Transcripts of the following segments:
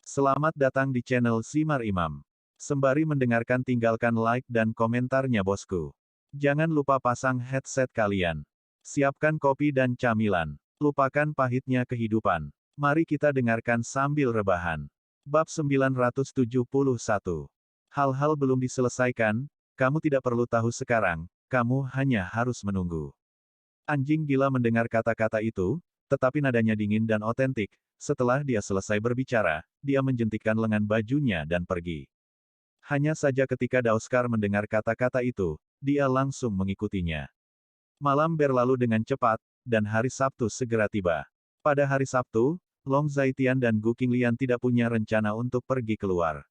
Selamat datang di channel Simar Imam. Sembari mendengarkan tinggalkan like dan komentarnya bosku. Jangan lupa pasang headset kalian. Siapkan kopi dan camilan. Lupakan pahitnya kehidupan. Mari kita dengarkan sambil rebahan. Bab 971. Hal-hal belum diselesaikan, kamu tidak perlu tahu sekarang, kamu hanya harus menunggu. Anjing gila mendengar kata-kata itu, tetapi nadanya dingin dan otentik. Setelah dia selesai berbicara, dia menjentikkan lengan bajunya dan pergi. Hanya saja ketika Daoskar mendengar kata-kata itu, dia langsung mengikutinya. Malam berlalu dengan cepat, dan hari Sabtu segera tiba. Pada hari Sabtu, Long Zaitian dan Gu Qinglian tidak punya rencana untuk pergi keluar.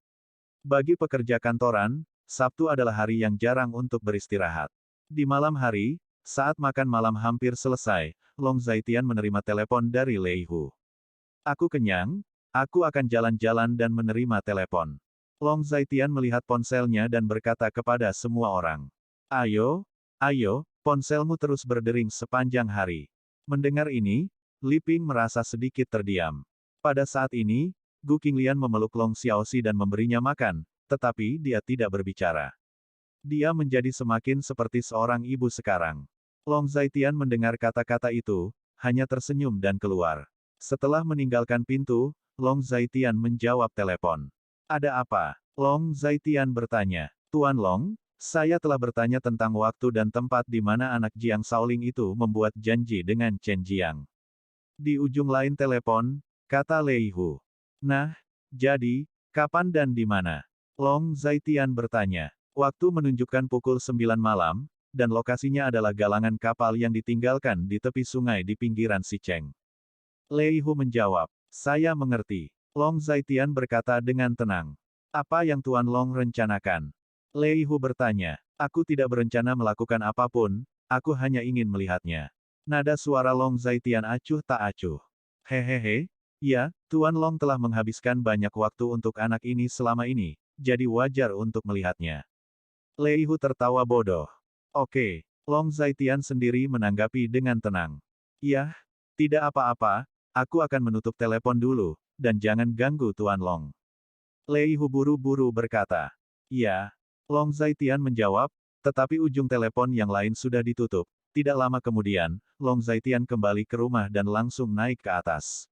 Bagi pekerja kantoran, Sabtu adalah hari yang jarang untuk beristirahat. Di malam hari, saat makan malam hampir selesai, Long Zaitian menerima telepon dari Lei Hu. Aku kenyang, aku akan jalan-jalan dan menerima telepon. Long Zaitian melihat ponselnya dan berkata kepada semua orang. Ayo, ayo, ponselmu terus berdering sepanjang hari. Mendengar ini, Li Ping merasa sedikit terdiam. Pada saat ini, Gu Qinglian memeluk Long Xiaoxi dan memberinya makan, tetapi dia tidak berbicara. Dia menjadi semakin seperti seorang ibu sekarang. Long Zaitian mendengar kata-kata itu, hanya tersenyum dan keluar. Setelah meninggalkan pintu, Long Zaitian menjawab telepon. Ada apa? Long Zaitian bertanya. Tuan Long, saya telah bertanya tentang waktu dan tempat di mana anak Jiang Shaoling itu membuat janji dengan Chen Jiang. Di ujung lain telepon, kata Lei Hu. Nah, jadi, kapan dan di mana? Long Zaitian bertanya. Waktu menunjukkan pukul 9 malam, dan lokasinya adalah galangan kapal yang ditinggalkan di tepi sungai di pinggiran Sicheng. Lei Hu menjawab, saya mengerti. Long Zaitian berkata dengan tenang. Apa yang Tuan Long rencanakan? Lei Hu bertanya, aku tidak berencana melakukan apapun, aku hanya ingin melihatnya. Nada suara Long Zaitian acuh tak acuh. Hehehe, ya, Tuan Long telah menghabiskan banyak waktu untuk anak ini selama ini, jadi wajar untuk melihatnya. Lei Hu tertawa bodoh. Oke, Long Zaitian sendiri menanggapi dengan tenang. Yah, tidak apa-apa, aku akan menutup telepon dulu, dan jangan ganggu Tuan Long. Lei Hu buru-buru berkata. Ya, Long Zaitian menjawab, tetapi ujung telepon yang lain sudah ditutup. Tidak lama kemudian, Long Zaitian kembali ke rumah dan langsung naik ke atas.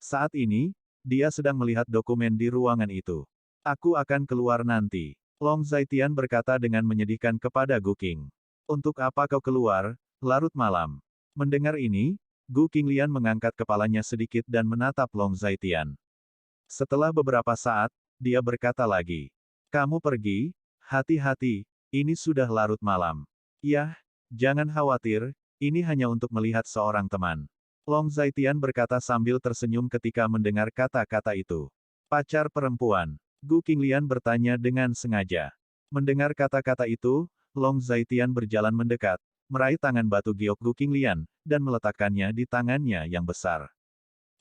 Saat ini, dia sedang melihat dokumen di ruangan itu. Aku akan keluar nanti. Long Zaitian berkata dengan menyedihkan kepada Gu Qing. Untuk apa kau keluar, larut malam? Mendengar ini, Gu Qinglian mengangkat kepalanya sedikit dan menatap Long Zaitian. Setelah beberapa saat, dia berkata lagi. Kamu pergi, hati-hati, ini sudah larut malam. Yah, jangan khawatir, ini hanya untuk melihat seorang teman. Long Zaitian berkata sambil tersenyum ketika mendengar kata-kata itu. Pacar perempuan. Gu Qinglian bertanya dengan sengaja. Mendengar kata-kata itu, Long Zaitian berjalan mendekat, meraih tangan batu giok Gu Qinglian, dan meletakkannya di tangannya yang besar.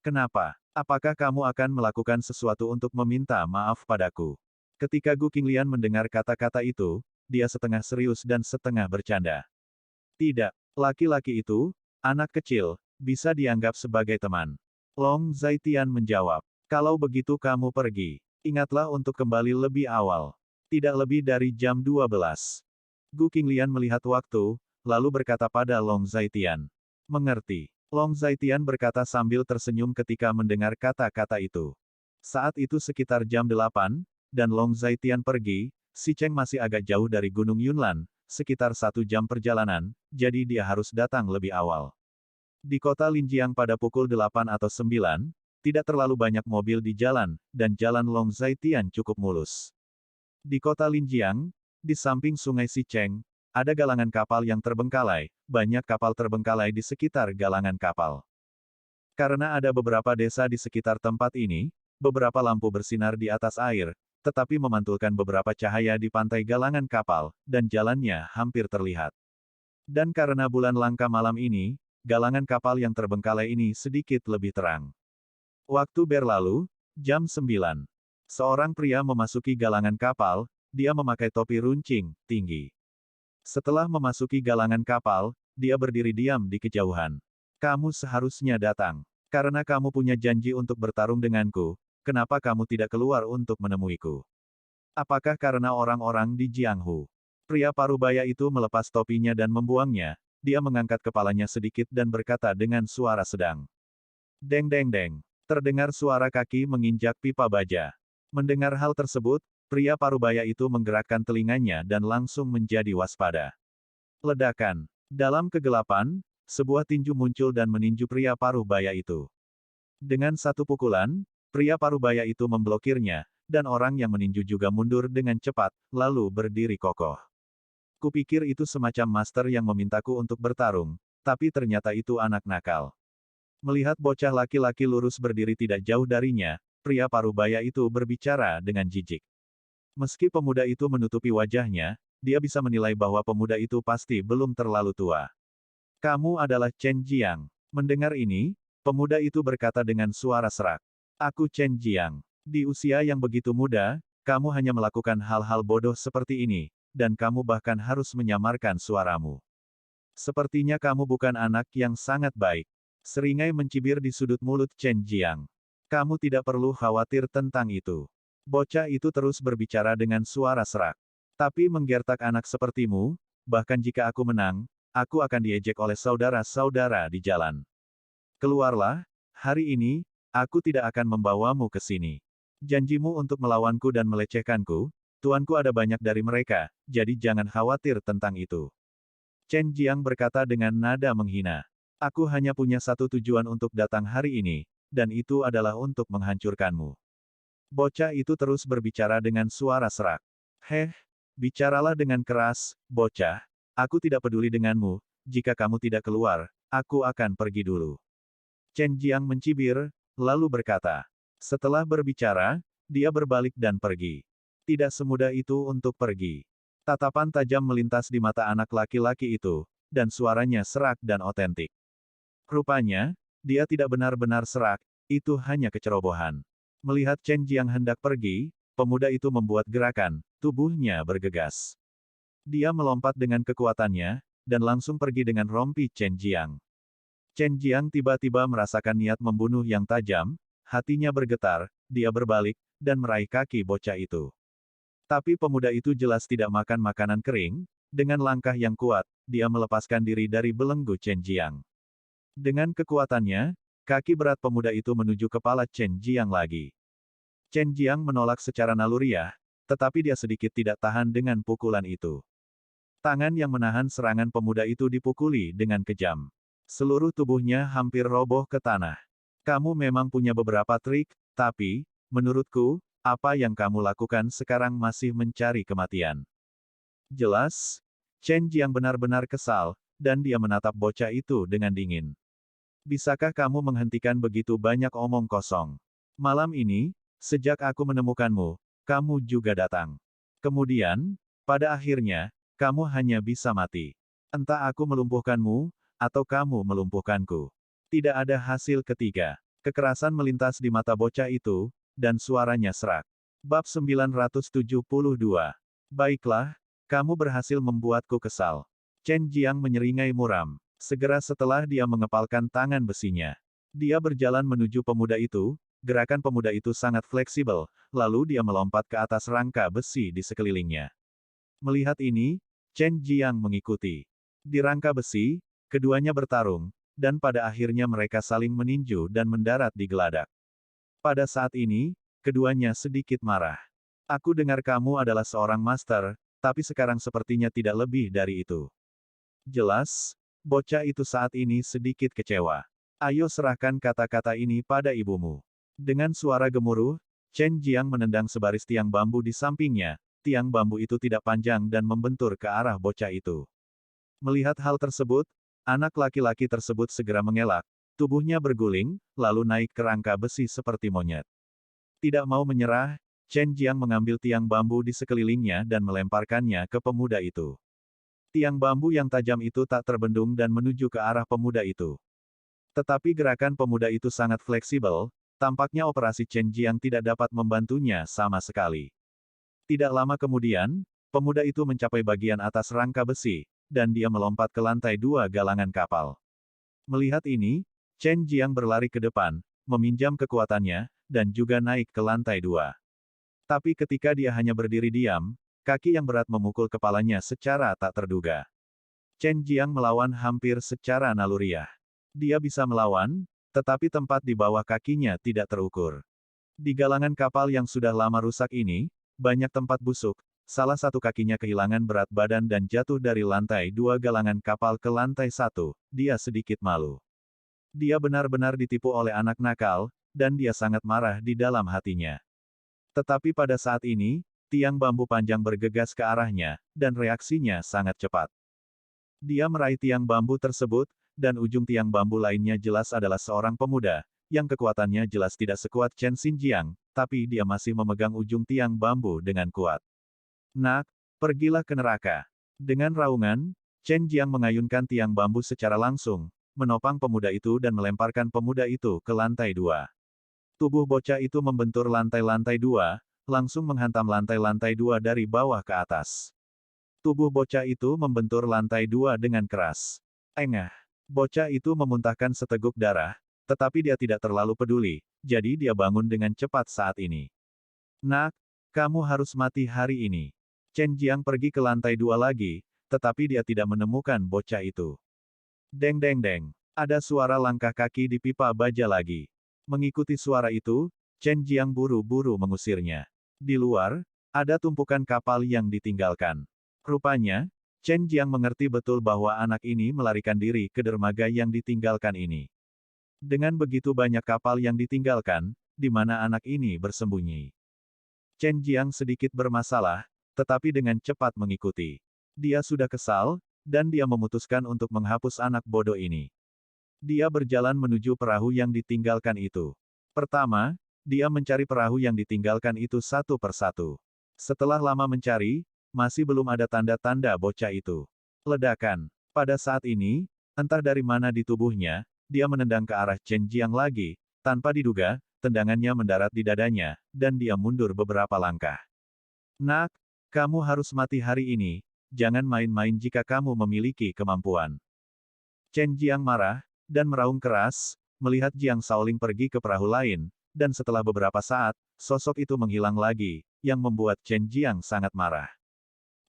Kenapa? Apakah kamu akan melakukan sesuatu untuk meminta maaf padaku? Ketika Gu Qinglian mendengar kata-kata itu, dia setengah serius dan setengah bercanda. Tidak, laki-laki itu, anak kecil, bisa dianggap sebagai teman. Long Zaitian menjawab. Kalau begitu kamu pergi. Ingatlah untuk kembali lebih awal. Tidak lebih dari jam 12. Gu Qinglian melihat waktu, lalu berkata pada Long Zaitian. Mengerti. Long Zaitian berkata sambil tersenyum ketika mendengar kata-kata itu. Saat itu sekitar jam 8, dan Long Zaitian pergi, Sicheng masih agak jauh dari Gunung Yunlan, sekitar 1 jam perjalanan, jadi dia harus datang lebih awal. Di kota Linjiang pada pukul 8 atau 9, tidak terlalu banyak mobil di jalan, dan jalan Long Zaitian cukup mulus. Di kota Linjiang, di samping sungai Sicheng, ada galangan kapal yang terbengkalai, banyak kapal terbengkalai di sekitar galangan kapal. Karena ada beberapa desa di sekitar tempat ini, beberapa lampu bersinar di atas air, tetapi memantulkan beberapa cahaya di pantai galangan kapal, dan jalannya hampir terlihat. Dan karena bulan langka malam ini, galangan kapal yang terbengkalai ini sedikit lebih terang. Waktu berlalu, jam 9. Seorang pria memasuki galangan kapal, dia memakai topi runcing, tinggi. Setelah memasuki galangan kapal, dia berdiri diam di kejauhan. Kamu seharusnya datang. Karena kamu punya janji untuk bertarung denganku, kenapa kamu tidak keluar untuk menemuiku? Apakah karena orang-orang di Jianghu? Pria parubaya itu melepas topinya dan membuangnya, dia mengangkat kepalanya sedikit dan berkata dengan suara sedang. Deng deng deng. Terdengar suara kaki menginjak pipa baja. Mendengar hal tersebut, pria parubaya itu menggerakkan telinganya dan langsung menjadi waspada. Ledakan. Dalam kegelapan, sebuah tinju muncul dan meninju pria parubaya itu. Dengan satu pukulan, pria parubaya itu memblokirnya, dan orang yang meninju juga mundur dengan cepat, lalu berdiri kokoh. Kupikir itu semacam master yang memintaku untuk bertarung, tapi ternyata itu anak nakal. Melihat bocah laki-laki lurus berdiri tidak jauh darinya, pria parubaya itu berbicara dengan jijik. Meski pemuda itu menutupi wajahnya, dia bisa menilai bahwa pemuda itu pasti belum terlalu tua. Kamu adalah Chen Jiang. Mendengar ini, pemuda itu berkata dengan suara serak. Aku Chen Jiang. Di usia yang begitu muda, kamu hanya melakukan hal-hal bodoh seperti ini, dan kamu bahkan harus menyamarkan suaramu. Sepertinya kamu bukan anak yang sangat baik. Seringai mencibir di sudut mulut Chen Jiang. Kamu tidak perlu khawatir tentang itu. Bocah itu terus berbicara dengan suara serak. Tapi menggertak anak sepertimu, bahkan jika aku menang, aku akan diejek oleh saudara-saudara di jalan. Keluarlah, hari ini, aku tidak akan membawamu ke sini. Janjimu untuk melawanku dan melecehkanku, tuanku ada banyak dari mereka, jadi jangan khawatir tentang itu. Chen Jiang berkata dengan nada menghina. Aku hanya punya satu tujuan untuk datang hari ini, dan itu adalah untuk menghancurkanmu. Bocah itu terus berbicara dengan suara serak. Bicaralah dengan keras, bocah. Aku tidak peduli denganmu, jika kamu tidak keluar, aku akan pergi dulu. Chen Jiang mencibir, lalu berkata. Setelah berbicara, dia berbalik dan pergi. Tidak semudah itu untuk pergi. Tatapan tajam melintas di mata anak laki-laki itu, dan suaranya serak dan otentik. Rupanya, dia tidak benar-benar serak, itu hanya kecerobohan. Melihat Chen Jiang hendak pergi, pemuda itu membuat gerakan, tubuhnya bergegas. Dia melompat dengan kekuatannya, dan langsung pergi dengan rompi Chen Jiang. Chen Jiang tiba-tiba merasakan niat membunuh yang tajam, hatinya bergetar, dia berbalik, dan meraih kaki bocah itu. Tapi pemuda itu jelas tidak makan makanan kering, dengan langkah yang kuat, dia melepaskan diri dari belenggu Chen Jiang. Dengan kekuatannya, kaki berat pemuda itu menuju kepala Chen Jiang lagi. Chen Jiang menolak secara naluriah, tetapi dia sedikit tidak tahan dengan pukulan itu. Tangan yang menahan serangan pemuda itu dipukuli dengan kejam. Seluruh tubuhnya hampir roboh ke tanah. Kamu memang punya beberapa trik, tapi, menurutku, apa yang kamu lakukan sekarang masih mencari kematian. Jelas, Chen Jiang benar-benar kesal, dan dia menatap bocah itu dengan dingin. Bisakah kamu menghentikan begitu banyak omong kosong? Malam ini, sejak aku menemukanmu, kamu juga datang. Kemudian, pada akhirnya, kamu hanya bisa mati. Entah aku melumpuhkanmu, atau kamu melumpuhkanku. Tidak ada hasil ketiga. Kekerasan melintas di mata bocah itu, dan suaranya serak. Bab 972. Baiklah, kamu berhasil membuatku kesal. Chen Jiang menyeringai muram. Segera setelah dia mengepalkan tangan besinya. Dia berjalan menuju pemuda itu, gerakan pemuda itu sangat fleksibel, lalu dia melompat ke atas rangka besi di sekelilingnya. Melihat ini, Chen Jiang mengikuti. Di rangka besi, keduanya bertarung, dan pada akhirnya mereka saling meninju dan mendarat di geladak. Pada saat ini, keduanya sedikit marah. Aku dengar kamu adalah seorang master, tapi sekarang sepertinya tidak lebih dari itu. Jelas, bocah itu saat ini sedikit kecewa. Ayo serahkan kata-kata ini pada ibumu. Dengan suara gemuruh, Chen Jiang menendang sebaris tiang bambu di sampingnya, tiang bambu itu tidak panjang dan membentur ke arah bocah itu. Melihat hal tersebut, anak laki-laki tersebut segera mengelak, tubuhnya berguling, lalu naik ke rangka besi seperti monyet. Tidak mau menyerah, Chen Jiang mengambil tiang bambu di sekelilingnya dan melemparkannya ke pemuda itu. Tiang bambu yang tajam itu tak terbendung dan menuju ke arah pemuda itu. Tetapi gerakan pemuda itu sangat fleksibel, tampaknya operasi Chen Jiang tidak dapat membantunya sama sekali. Tidak lama kemudian, pemuda itu mencapai bagian atas rangka besi, dan dia melompat ke lantai 2 galangan kapal. Melihat ini, Chen Jiang berlari ke depan, meminjam kekuatannya, dan juga naik ke lantai 2. Tapi ketika dia hanya berdiri diam, kaki yang berat memukul kepalanya secara tak terduga. Chen Jiang melawan hampir secara naluriah. Dia bisa melawan, tetapi tempat di bawah kakinya tidak terukur. Di galangan kapal yang sudah lama rusak ini, banyak tempat busuk, salah satu kakinya kehilangan berat badan dan jatuh dari lantai 2 galangan kapal ke lantai 1, dia sedikit malu. Dia benar-benar ditipu oleh anak nakal, dan dia sangat marah di dalam hatinya. Tetapi pada saat ini, tiang bambu panjang bergegas ke arahnya, dan reaksinya sangat cepat. Dia meraih tiang bambu tersebut, dan ujung tiang bambu lainnya jelas adalah seorang pemuda, yang kekuatannya jelas tidak sekuat Chen Xinjiang, tapi dia masih memegang ujung tiang bambu dengan kuat. Nak, pergilah ke neraka. Dengan raungan, Chen Jiang mengayunkan tiang bambu secara langsung, menopang pemuda itu dan melemparkan pemuda itu ke lantai 2. Tubuh bocah itu membentur lantai-lantai 2, langsung menghantam lantai-lantai 2 dari bawah ke atas. Tubuh bocah itu membentur lantai 2 dengan keras. Engah. Bocah itu memuntahkan seteguk darah, tetapi dia tidak terlalu peduli, jadi dia bangun dengan cepat saat ini. Nak, kamu harus mati hari ini. Chen Jiang pergi ke lantai 2 lagi, tetapi dia tidak menemukan bocah itu. Deng deng deng. Ada suara langkah kaki di pipa baja lagi. Mengikuti suara itu, Chen Jiang buru-buru mengusirnya. Di luar, ada tumpukan kapal yang ditinggalkan. Rupanya, Chen Jiang mengerti betul bahwa anak ini melarikan diri ke dermaga yang ditinggalkan ini. Dengan begitu banyak kapal yang ditinggalkan, di mana anak ini bersembunyi. Chen Jiang sedikit bermasalah, tetapi dengan cepat mengikuti. Dia sudah kesal, dan dia memutuskan untuk menghapus anak bodoh ini. Dia berjalan menuju perahu yang ditinggalkan itu. Pertama, dia mencari perahu yang ditinggalkan itu satu persatu. Setelah lama mencari, masih belum ada tanda-tanda bocah itu. Ledakan. Pada saat ini, entah dari mana di tubuhnya, dia menendang ke arah Chen Jiang lagi, tanpa diduga, tendangannya mendarat di dadanya, dan dia mundur beberapa langkah. Nak, kamu harus mati hari ini, jangan main-main jika kamu memiliki kemampuan. Chen Jiang marah, dan meraung keras, melihat Jiang Shaoling pergi ke perahu lain, dan setelah beberapa saat, sosok itu menghilang lagi, yang membuat Chen Jiang sangat marah.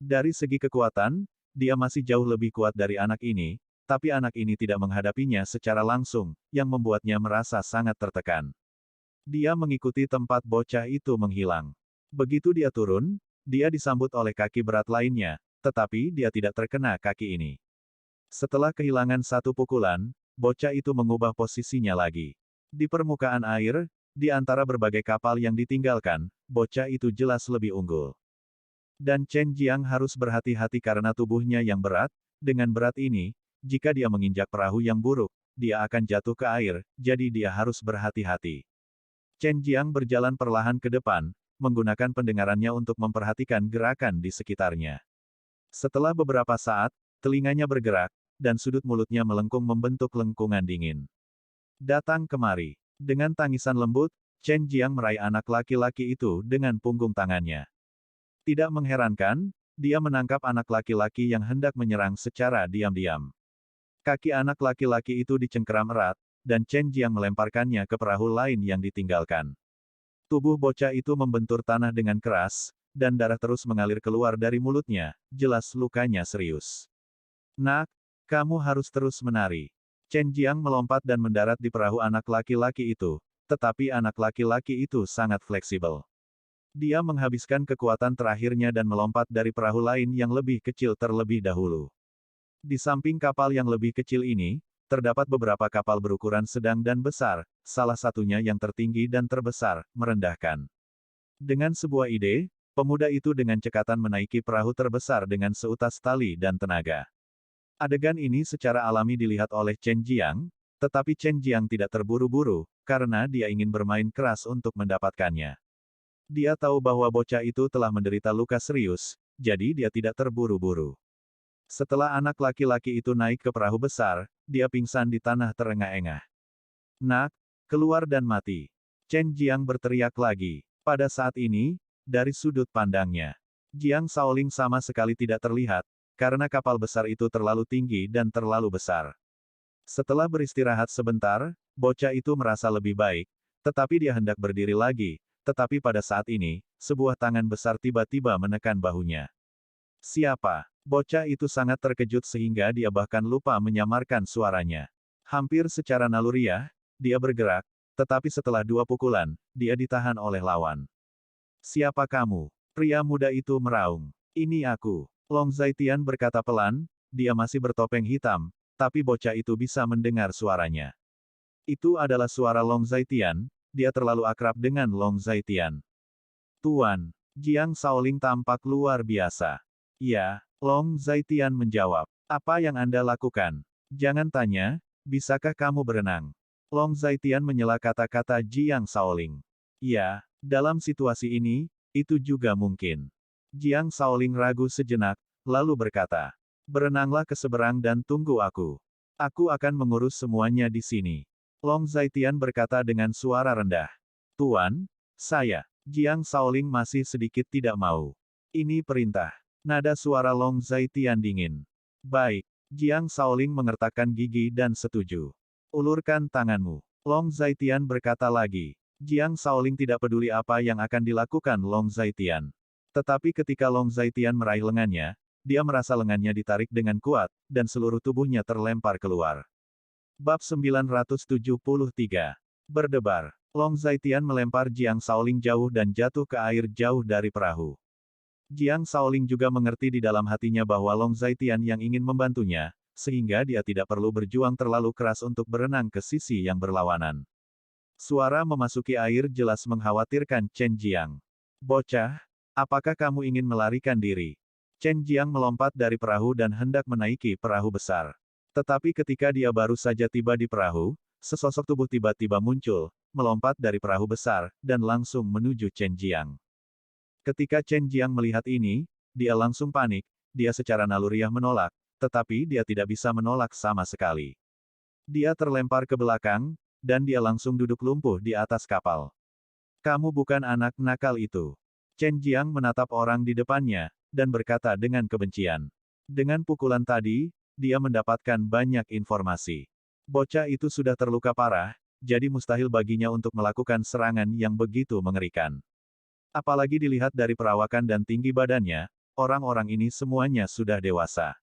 Dari segi kekuatan, dia masih jauh lebih kuat dari anak ini, tapi anak ini tidak menghadapinya secara langsung, yang membuatnya merasa sangat tertekan. Dia mengikuti tempat bocah itu menghilang. Begitu dia turun, dia disambut oleh kaki berat lainnya, tetapi dia tidak terkena kaki ini. Setelah kehilangan satu pukulan, bocah itu mengubah posisinya lagi. Di permukaan air, di antara berbagai kapal yang ditinggalkan, bocah itu jelas lebih unggul. Dan Chen Jiang harus berhati-hati karena tubuhnya yang berat, dengan berat ini, jika dia menginjak perahu yang buruk, dia akan jatuh ke air, jadi dia harus berhati-hati. Chen Jiang berjalan perlahan ke depan, menggunakan pendengarannya untuk memperhatikan gerakan di sekitarnya. Setelah beberapa saat, telinganya bergerak, dan sudut mulutnya melengkung membentuk lengkungan dingin. Datang kemari. Dengan tangisan lembut, Chen Jiang meraih anak laki-laki itu dengan punggung tangannya. Tidak mengherankan, dia menangkap anak laki-laki yang hendak menyerang secara diam-diam. Kaki anak laki-laki itu dicengkeram erat, dan Chen Jiang melemparkannya ke perahu lain yang ditinggalkan. Tubuh bocah itu membentur tanah dengan keras, dan darah terus mengalir keluar dari mulutnya, jelas lukanya serius. Nak, kamu harus terus menari. Chen Jiang melompat dan mendarat di perahu anak laki-laki itu, tetapi anak laki-laki itu sangat fleksibel. Dia menghabiskan kekuatan terakhirnya dan melompat dari perahu lain yang lebih kecil terlebih dahulu. Di samping kapal yang lebih kecil ini, terdapat beberapa kapal berukuran sedang dan besar, salah satunya yang tertinggi dan terbesar, merendahkan. Dengan sebuah ide, pemuda itu dengan cekatan menaiki perahu terbesar dengan seutas tali dan tenaga. Adegan ini secara alami dilihat oleh Chen Jiang, tetapi Chen Jiang tidak terburu-buru, karena dia ingin bermain keras untuk mendapatkannya. Dia tahu bahwa bocah itu telah menderita luka serius, jadi dia tidak terburu-buru. Setelah anak laki-laki itu naik ke perahu besar, dia pingsan di tanah terengah-engah. Nak, keluar dan mati. Chen Jiang berteriak lagi. Pada saat ini, dari sudut pandangnya, Jiang Shaoling sama sekali tidak terlihat, karena kapal besar itu terlalu tinggi dan terlalu besar. Setelah beristirahat sebentar, bocah itu merasa lebih baik, Tetapi dia hendak berdiri lagi, tetapi pada saat ini, sebuah tangan besar tiba-tiba menekan bahunya. Siapa? Bocah itu sangat terkejut sehingga dia bahkan lupa menyamarkan suaranya. Hampir secara naluriah, dia bergerak, tetapi setelah 2 pukulan, dia ditahan oleh lawan. Siapa kamu? Pria muda itu meraung. Ini aku. Long Zaitian berkata pelan, dia masih bertopeng hitam, tapi bocah itu bisa mendengar suaranya. Itu adalah suara Long Zaitian, dia terlalu akrab dengan Long Zaitian. Tuan, Jiang Shaoling tampak luar biasa. Ya, Long Zaitian menjawab. Apa yang Anda lakukan? Jangan tanya, bisakah kamu berenang? Long Zaitian menyela kata-kata Jiang Shaoling. Ya, dalam situasi ini, itu juga mungkin. Jiang Shaoling ragu sejenak, lalu berkata, berenanglah ke seberang dan tunggu aku. Aku akan mengurus semuanya di sini. Long Zaitian berkata dengan suara rendah. Tuan, saya. Jiang Shaoling masih sedikit tidak mau. Ini perintah. Nada suara Long Zaitian dingin. Baik. Jiang Shaoling mengertakkan gigi dan setuju. Ulurkan tanganmu. Long Zaitian berkata lagi. Jiang Shaoling tidak peduli apa yang akan dilakukan Long Zaitian. Tetapi ketika Long Zaitian meraih lengannya, dia merasa lengannya ditarik dengan kuat, dan seluruh tubuhnya terlempar keluar. Bab 973. Berdebar. Long Zaitian melempar Jiang Shaoling jauh dan jatuh ke air jauh dari perahu. Jiang Shaoling juga mengerti di dalam hatinya bahwa Long Zaitian yang ingin membantunya, sehingga dia tidak perlu berjuang terlalu keras untuk berenang ke sisi yang berlawanan. Suara memasuki air jelas mengkhawatirkan Chen Jiang. Bocah, apakah kamu ingin melarikan diri? Chen Jiang melompat dari perahu dan hendak menaiki perahu besar. Tetapi ketika dia baru saja tiba di perahu, sesosok tubuh tiba-tiba muncul, melompat dari perahu besar, dan langsung menuju Chen Jiang. Ketika Chen Jiang melihat ini, dia langsung panik, dia secara naluriah menolak, tetapi dia tidak bisa menolak sama sekali. Dia terlempar ke belakang, dan dia langsung duduk lumpuh di atas kapal. Kamu bukan anak nakal itu. Chen Jiang menatap orang di depannya, dan berkata dengan kebencian. Dengan pukulan tadi, dia mendapatkan banyak informasi. Bocah itu sudah terluka parah, jadi mustahil baginya untuk melakukan serangan yang begitu mengerikan. Apalagi dilihat dari perawakan dan tinggi badannya, orang-orang ini semuanya sudah dewasa.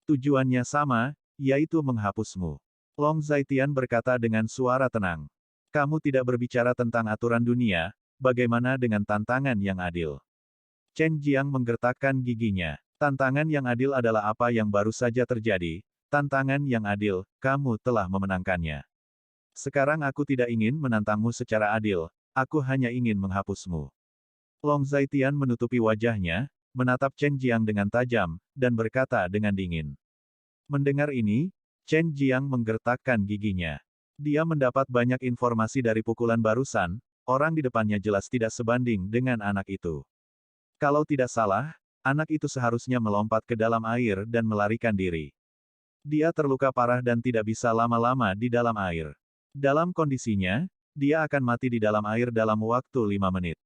Tujuannya sama, yaitu menghapusmu. Long Zaitian berkata dengan suara tenang. Kamu tidak berbicara tentang aturan dunia, bagaimana dengan tantangan yang adil? Chen Jiang menggertakkan giginya. Tantangan yang adil adalah apa yang baru saja terjadi, tantangan yang adil, kamu telah memenangkannya. Sekarang aku tidak ingin menantangmu secara adil, aku hanya ingin menghapusmu. Long Zaitian menutupi wajahnya, menatap Chen Jiang dengan tajam, dan berkata dengan dingin. Mendengar ini, Chen Jiang menggertakkan giginya. Dia mendapat banyak informasi dari pukulan barusan, orang di depannya jelas tidak sebanding dengan anak itu. Kalau tidak salah, anak itu seharusnya melompat ke dalam air dan melarikan diri. Dia terluka parah dan tidak bisa lama-lama di dalam air. Dalam kondisinya, dia akan mati di dalam air dalam waktu 5 menit.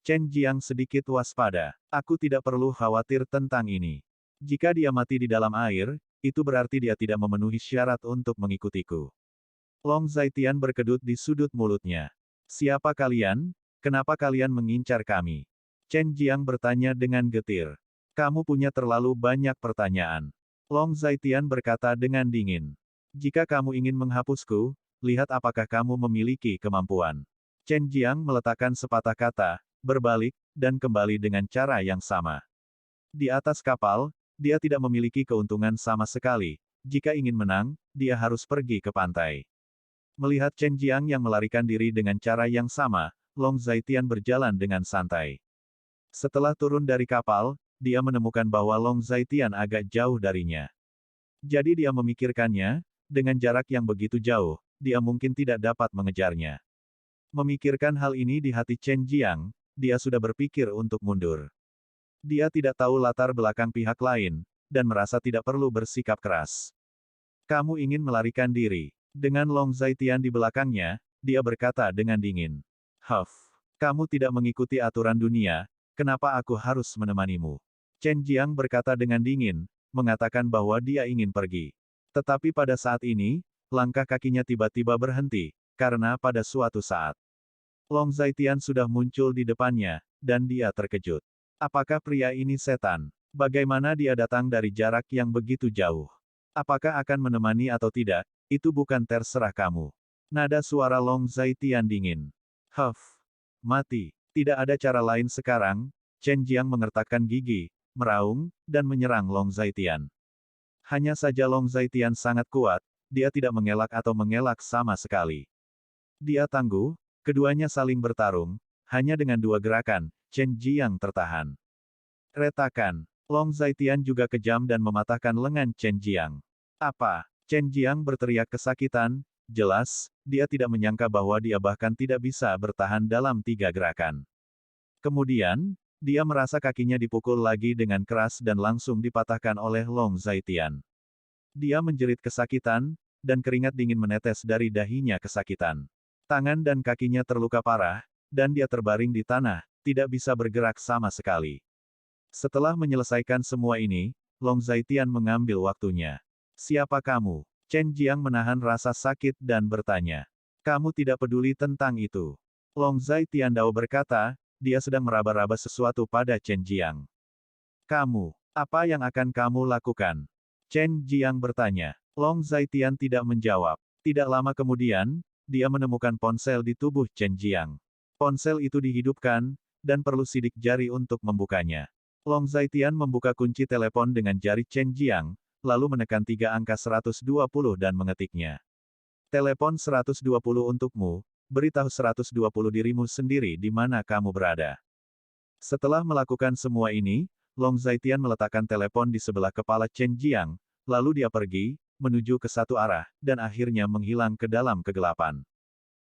Chen Jiang sedikit waspada. Aku tidak perlu khawatir tentang ini. Jika dia mati di dalam air, itu berarti dia tidak memenuhi syarat untuk mengikutiku. Long Zaitian berkedut di sudut mulutnya. Siapa kalian? Kenapa kalian mengincar kami? Chen Jiang bertanya dengan getir. Kamu punya terlalu banyak pertanyaan. Long Zaitian berkata dengan dingin. Jika kamu ingin menghapusku, lihat apakah kamu memiliki kemampuan. Chen Jiang meletakkan sepatah kata, berbalik, dan kembali dengan cara yang sama. Di atas kapal, dia tidak memiliki keuntungan sama sekali. Jika ingin menang, dia harus pergi ke pantai. Melihat Chen Jiang yang melarikan diri dengan cara yang sama, Long Zaitian berjalan dengan santai. Setelah turun dari kapal, dia menemukan bahwa Long Zaitian agak jauh darinya. Jadi dia memikirkannya, dengan jarak yang begitu jauh, dia mungkin tidak dapat mengejarnya. Memikirkan hal ini di hati Chen Jiang, dia sudah berpikir untuk mundur. Dia tidak tahu latar belakang pihak lain, dan merasa tidak perlu bersikap keras. Kamu ingin melarikan diri. Dengan Long Zaitian di belakangnya, dia berkata dengan dingin. Huff, kamu tidak mengikuti aturan dunia, kenapa aku harus menemanimu? Chen Jiang berkata dengan dingin, mengatakan bahwa dia ingin pergi. Tetapi pada saat ini, langkah kakinya tiba-tiba berhenti, karena pada suatu saat, Long Zaitian sudah muncul di depannya, dan dia terkejut. Apakah pria ini setan? Bagaimana dia datang dari jarak yang begitu jauh? Apakah akan menemani atau tidak, itu bukan terserah kamu. Nada suara Long Zaitian dingin. Huff. Mati. Tidak ada cara lain sekarang. Chen Jiang mengertakkan gigi, meraung, dan menyerang Long Zaitian. Hanya saja Long Zaitian sangat kuat, dia tidak mengelak atau mengelak sama sekali. Dia tangguh, keduanya saling bertarung, hanya dengan dua gerakan, Chen Jiang tertahan. Retakan. Long Zaitian juga kejam dan mematahkan lengan Chen Jiang. Apa? Chen Jiang berteriak kesakitan, jelas, dia tidak menyangka bahwa dia bahkan tidak bisa bertahan dalam 3 gerakan. Kemudian, dia merasa kakinya dipukul lagi dengan keras dan langsung dipatahkan oleh Long Zaitian. Dia menjerit kesakitan, dan keringat dingin menetes dari dahinya kesakitan. Tangan dan kakinya terluka parah, dan dia terbaring di tanah, tidak bisa bergerak sama sekali. Setelah menyelesaikan semua ini, Long Zaitian mengambil waktunya. Siapa kamu? Chen Jiang menahan rasa sakit dan bertanya. Kamu tidak peduli tentang itu. Long Zaitian Dao berkata, dia sedang meraba-raba sesuatu pada Chen Jiang. Kamu, apa yang akan kamu lakukan? Chen Jiang bertanya. Long Zaitian tidak menjawab. Tidak lama kemudian, dia menemukan ponsel di tubuh Chen Jiang. Ponsel itu dihidupkan, dan perlu sidik jari untuk membukanya. Long Zaitian membuka kunci telepon dengan jari Chen Jiang, lalu menekan 3 angka 120 dan mengetiknya. Telepon 120 untukmu, beritahu 120 dirimu sendiri di mana kamu berada. Setelah melakukan semua ini, Long Zaitian meletakkan telepon di sebelah kepala Chen Jiang, lalu dia pergi, menuju ke satu arah, dan akhirnya menghilang ke dalam kegelapan.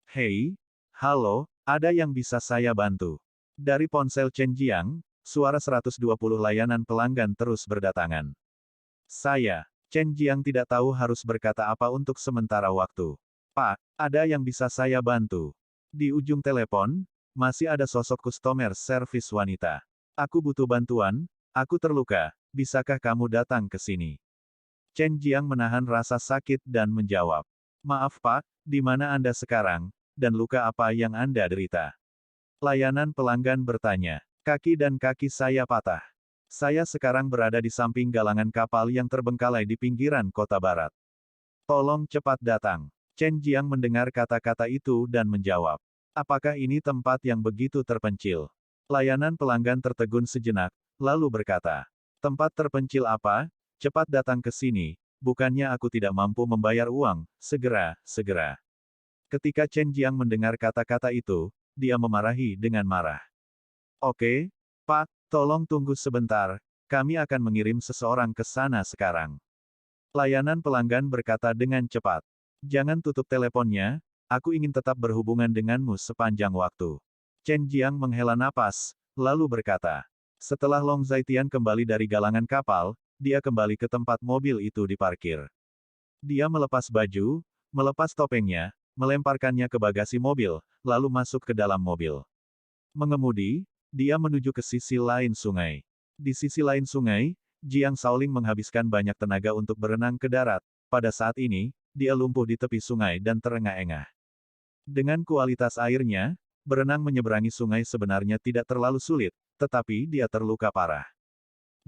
Hei, halo, ada yang bisa saya bantu? Dari ponsel Chen Jiang, suara 120 layanan pelanggan terus berdatangan. Chen Jiang tidak tahu harus berkata apa untuk sementara waktu. Pak, ada yang bisa saya bantu? Di ujung telepon, masih ada sosok customer service wanita. Aku butuh bantuan, aku terluka, bisakah kamu datang ke sini? Chen Jiang menahan rasa sakit dan menjawab. Maaf Pak, di mana Anda sekarang, dan luka apa yang Anda derita? Layanan pelanggan bertanya. Kaki dan kaki saya patah. Saya sekarang berada di samping galangan kapal yang terbengkalai di pinggiran kota barat. Tolong cepat datang. Chen Jiang mendengar kata-kata itu dan menjawab. Apakah ini tempat yang begitu terpencil? Layanan pelanggan tertegun sejenak, lalu berkata. Tempat terpencil apa? Cepat datang ke sini, bukannya aku tidak mampu membayar uang, segera. Ketika Chen Jiang mendengar kata-kata itu, dia memarahi dengan marah. Oke, Pak, tolong tunggu sebentar, kami akan mengirim seseorang ke sana sekarang. Layanan pelanggan berkata dengan cepat. Jangan tutup teleponnya, aku ingin tetap berhubungan denganmu sepanjang waktu. Chen Jiang menghela napas, lalu berkata. Setelah Long Zaitian kembali dari galangan kapal, dia kembali ke tempat mobil itu diparkir. Dia melepas baju, melepas topengnya, melemparkannya ke bagasi mobil, lalu masuk ke dalam mobil. Mengemudi, dia menuju ke sisi lain sungai. Di sisi lain sungai, Jiang Shaoling menghabiskan banyak tenaga untuk berenang ke darat. Pada saat ini, dia lumpuh di tepi sungai dan terengah-engah. Dengan kualitas airnya, berenang menyeberangi sungai sebenarnya tidak terlalu sulit, tetapi dia terluka parah.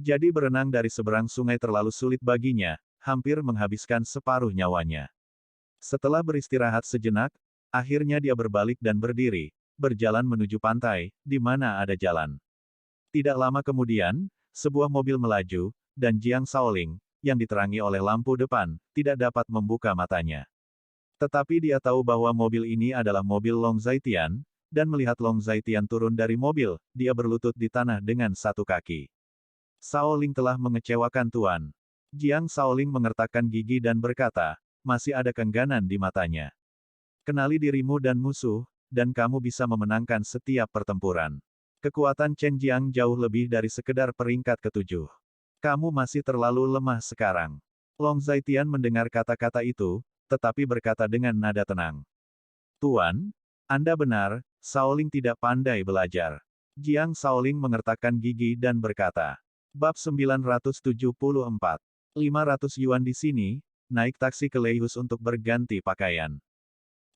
Jadi berenang dari seberang sungai terlalu sulit baginya, hampir menghabiskan separuh nyawanya. Setelah beristirahat sejenak, akhirnya dia berbalik dan berdiri, berjalan menuju pantai, di mana ada jalan. Tidak lama kemudian, sebuah mobil melaju, dan Jiang Shaoling, yang diterangi oleh lampu depan, tidak dapat membuka matanya. Tetapi dia tahu bahwa mobil ini adalah mobil Long Zaitian, dan melihat Long Zaitian turun dari mobil, dia berlutut di tanah dengan satu kaki. Shaoling telah mengecewakan Tuan. Jiang Shaoling mengertakkan gigi dan berkata, masih ada kengganan di matanya. Kenali dirimu dan musuh, dan kamu bisa memenangkan setiap pertempuran. Kekuatan Chen Jiang jauh lebih dari sekedar peringkat ke-7. Kamu masih terlalu lemah sekarang. Long Zaitian mendengar kata-kata itu, tetapi berkata dengan nada tenang. Tuan, Anda benar, Shaoling tidak pandai belajar. Jiang Shaoling mengertakkan gigi dan berkata. Bab 974. 500 yuan di sini, naik taksi ke Leihus untuk berganti pakaian.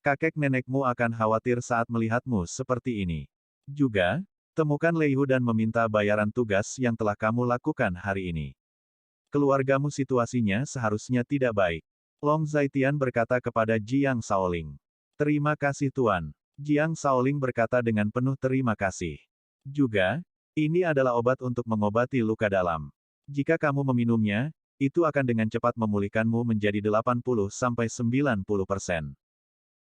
Kakek nenekmu akan khawatir saat melihatmu seperti ini. Juga, temukan Leihu dan meminta bayaran tugas yang telah kamu lakukan hari ini. Keluargamu situasinya seharusnya tidak baik. Long Zaitian berkata kepada Jiang Shaoling. Terima kasih Tuan. Jiang Shaoling berkata dengan penuh terima kasih. Juga, ini adalah obat untuk mengobati luka dalam. Jika kamu meminumnya, itu akan dengan cepat memulihkanmu menjadi 80–90%.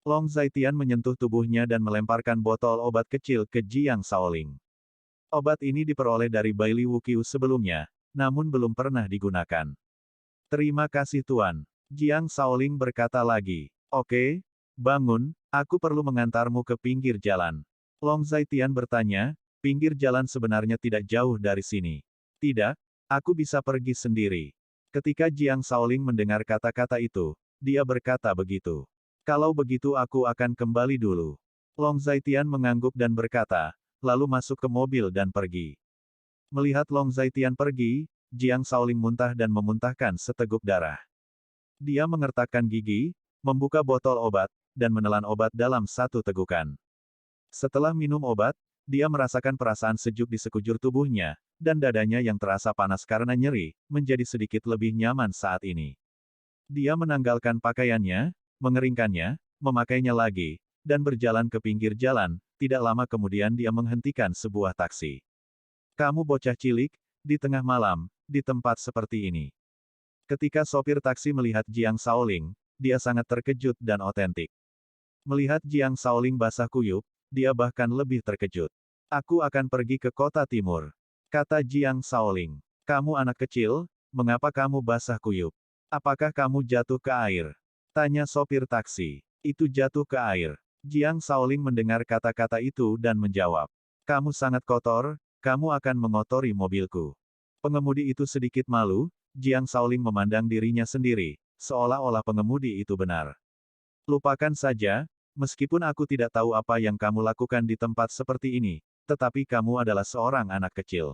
Long Zaitian menyentuh tubuhnya dan melemparkan botol obat kecil ke Jiang Shaoling. Obat ini diperoleh dari Baili Wuqiu sebelumnya, namun belum pernah digunakan. Terima kasih Tuan. Jiang Shaoling berkata lagi. Oke, bangun, aku perlu mengantarmu ke pinggir jalan. Long Zaitian bertanya, pinggir jalan sebenarnya tidak jauh dari sini. Tidak, aku bisa pergi sendiri. Ketika Jiang Shaoling mendengar kata-kata itu, dia berkata begitu. Kalau begitu aku akan kembali dulu. Long Zaitian mengangguk dan berkata, lalu masuk ke mobil dan pergi. Melihat Long Zaitian pergi, Jiang Shaoling muntah dan memuntahkan seteguk darah. Dia mengertakkan gigi, membuka botol obat, dan menelan obat dalam satu tegukan. Setelah minum obat, dia merasakan perasaan sejuk di sekujur tubuhnya, dan dadanya yang terasa panas karena nyeri, menjadi sedikit lebih nyaman saat ini. Dia menanggalkan pakaiannya, mengeringkannya, memakainya lagi, dan berjalan ke pinggir jalan. Tidak lama kemudian dia menghentikan sebuah taksi. Kamu bocah cilik, di tengah malam, di tempat seperti ini. Ketika sopir taksi melihat Jiang Shaoling, dia sangat terkejut dan otentik. Melihat Jiang Shaoling basah kuyup, dia bahkan lebih terkejut. Aku akan pergi ke kota timur, kata Jiang Shaoling. Kamu anak kecil, mengapa kamu basah kuyup? Apakah kamu jatuh ke air? Tanya sopir taksi. Itu jatuh ke air. Jiang Shaoling mendengar kata-kata itu dan menjawab. Kamu sangat kotor, kamu akan mengotori mobilku. Pengemudi itu sedikit malu, Jiang Shaoling memandang dirinya sendiri, seolah-olah pengemudi itu benar. Lupakan saja, meskipun aku tidak tahu apa yang kamu lakukan di tempat seperti ini, tetapi kamu adalah seorang anak kecil.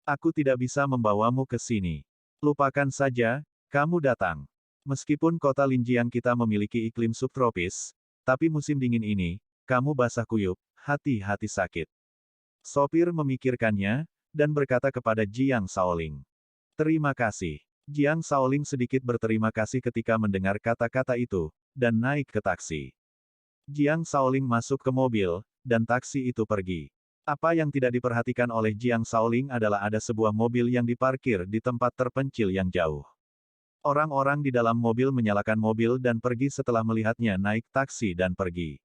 Aku tidak bisa membawamu ke sini. Lupakan saja, kamu datang. Meskipun kota Linjiang kita memiliki iklim subtropis, tapi musim dingin ini, kamu basah kuyup, hati-hati sakit. Sopir memikirkannya, dan berkata kepada Jiang Shaoling. Terima kasih. Jiang Shaoling sedikit berterima kasih ketika mendengar kata-kata itu, dan naik ke taksi. Jiang Shaoling masuk ke mobil, dan taksi itu pergi. Apa yang tidak diperhatikan oleh Jiang Shaoling adalah ada sebuah mobil yang diparkir di tempat terpencil yang jauh. Orang-orang di dalam mobil menyalakan mobil dan pergi setelah melihatnya naik taksi dan pergi.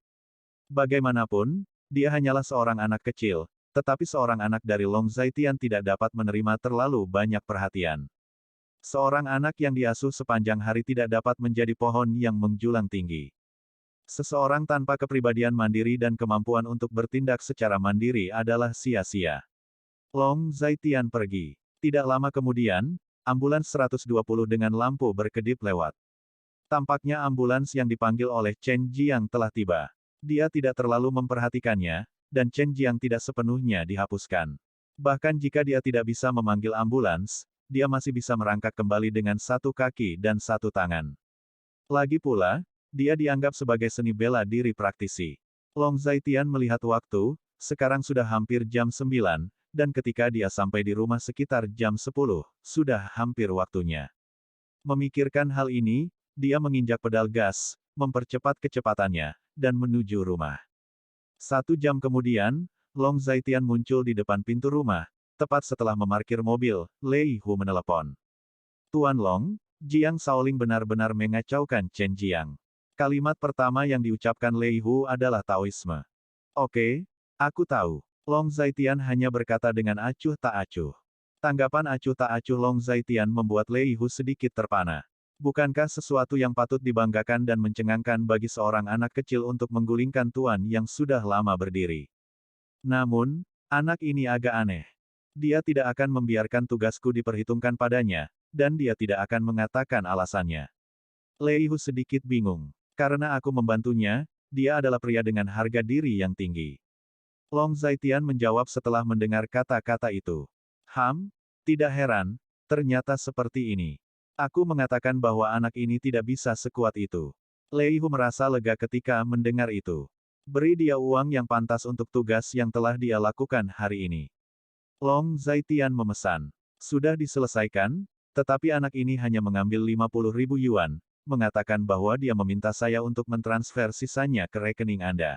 Bagaimanapun, dia hanyalah seorang anak kecil, tetapi seorang anak dari Long Zaitian tidak dapat menerima terlalu banyak perhatian. Seorang anak yang diasuh sepanjang hari tidak dapat menjadi pohon yang menjulang tinggi. Seseorang tanpa kepribadian mandiri dan kemampuan untuk bertindak secara mandiri adalah sia-sia. Long Zaitian pergi. Tidak lama kemudian, ambulans 120 dengan lampu berkedip lewat. Tampaknya ambulans yang dipanggil oleh Chen Jiang telah tiba. Dia tidak terlalu memperhatikannya, dan Chen Jiang tidak sepenuhnya dihapuskan. Bahkan jika dia tidak bisa memanggil ambulans, dia masih bisa merangkak kembali dengan satu kaki dan satu tangan. Lagi pula, dia dianggap sebagai seni bela diri praktisi. Long Zaitian melihat waktu, sekarang sudah hampir jam 9, dan ketika dia sampai di rumah sekitar jam 10, sudah hampir waktunya. Memikirkan hal ini, dia menginjak pedal gas, mempercepat kecepatannya, dan menuju rumah. 1 jam kemudian, Long Zaitian muncul di depan pintu rumah, tepat setelah memarkir mobil. Lei Hu menelepon. Tuan Long, Jiang Shaoling benar-benar mengacaukan Chen Jiang. Kalimat pertama yang diucapkan Lei Hu adalah Taoisme. Oke, aku tahu. Long Zaitian hanya berkata dengan acuh tak acuh. Tanggapan acuh tak acuh Long Zaitian membuat Lei Hu sedikit terpana. Bukankah sesuatu yang patut dibanggakan dan mencengangkan bagi seorang anak kecil untuk menggulingkan tuan yang sudah lama berdiri? Namun, anak ini agak aneh. Dia tidak akan membiarkan tugasku diperhitungkan padanya, dan dia tidak akan mengatakan alasannya. Lei Hu sedikit bingung. Karena aku membantunya, dia adalah pria dengan harga diri yang tinggi. Long Zaitian menjawab setelah mendengar kata-kata itu. Tidak heran, ternyata seperti ini. Aku mengatakan bahwa anak ini tidak bisa sekuat itu. Lei Hu merasa lega ketika mendengar itu. Beri dia uang yang pantas untuk tugas yang telah dia lakukan hari ini. Long Zaitian memesan. Sudah diselesaikan, tetapi anak ini hanya mengambil 50.000 yuan, mengatakan bahwa dia meminta saya untuk mentransfer sisanya ke rekening Anda.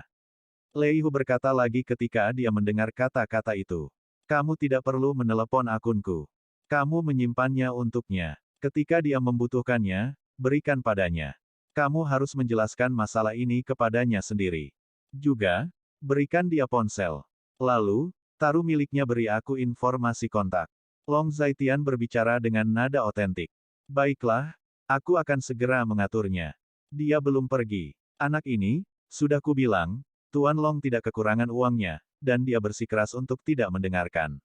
Lei Hu berkata lagi ketika dia mendengar kata-kata itu. Kamu tidak perlu menelepon akunku. Kamu menyimpannya untuknya. Ketika dia membutuhkannya, berikan padanya. Kamu harus menjelaskan masalah ini kepadanya sendiri. Juga, berikan dia ponsel. Lalu, taruh miliknya beri aku informasi kontak. Long Zaitian berbicara dengan nada otentik. Baiklah, aku akan segera mengaturnya. Dia belum pergi. Anak ini, sudah kubilang, Tuan Long tidak kekurangan uangnya, dan dia bersikeras untuk tidak mendengarkan.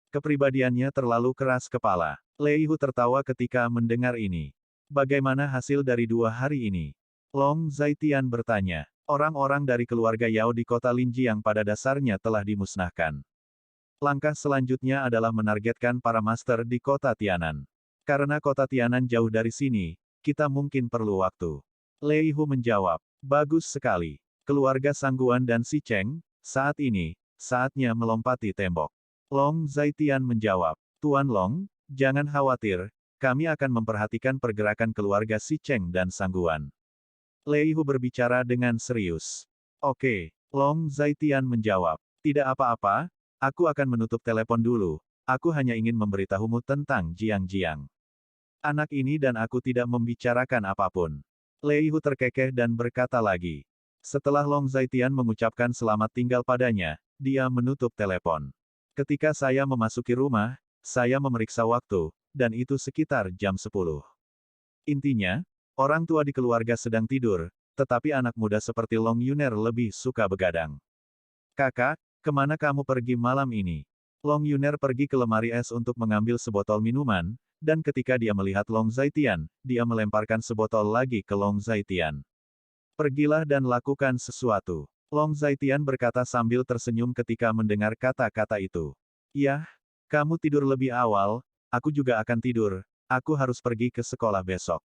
Kepribadiannya terlalu keras kepala. Lei Hu tertawa ketika mendengar ini. Bagaimana hasil dari 2 hari ini? Long Zaitian bertanya. Orang-orang dari keluarga Yao di kota Linjiang pada dasarnya telah dimusnahkan. Langkah selanjutnya adalah menargetkan para master di kota Tianan. Karena kota Tianan jauh dari sini, kita mungkin perlu waktu. Lei Hu menjawab. Bagus sekali. Keluarga Sangguan dan Si Cheng, saat ini, saatnya melompati tembok. Long Zaitian menjawab. Tuan Long, jangan khawatir, kami akan memperhatikan pergerakan keluarga Si Cheng dan Sangguan. Lei Hu berbicara dengan serius. Oke, Long Zaitian menjawab. Tidak apa-apa, aku akan menutup telepon dulu, aku hanya ingin memberitahumu tentang Jiang-Jiang. Anak ini dan aku tidak membicarakan apapun. Lei Hu terkekeh dan berkata lagi. Setelah Long Zaitian mengucapkan selamat tinggal padanya, dia menutup telepon. Ketika saya memasuki rumah, saya memeriksa waktu, dan itu sekitar jam 10. Intinya, orang tua di keluarga sedang tidur, tetapi anak muda seperti Long Yuner lebih suka begadang. Kakak, kemana kamu pergi malam ini? Long Yuner pergi ke lemari es untuk mengambil sebotol minuman, dan ketika dia melihat Long Zaitian, dia melemparkan sebotol lagi ke Long Zaitian. Pergilah dan lakukan sesuatu. Long Zaitian berkata sambil tersenyum ketika mendengar kata-kata itu. Yah, kamu tidur lebih awal, aku juga akan tidur, aku harus pergi ke sekolah besok.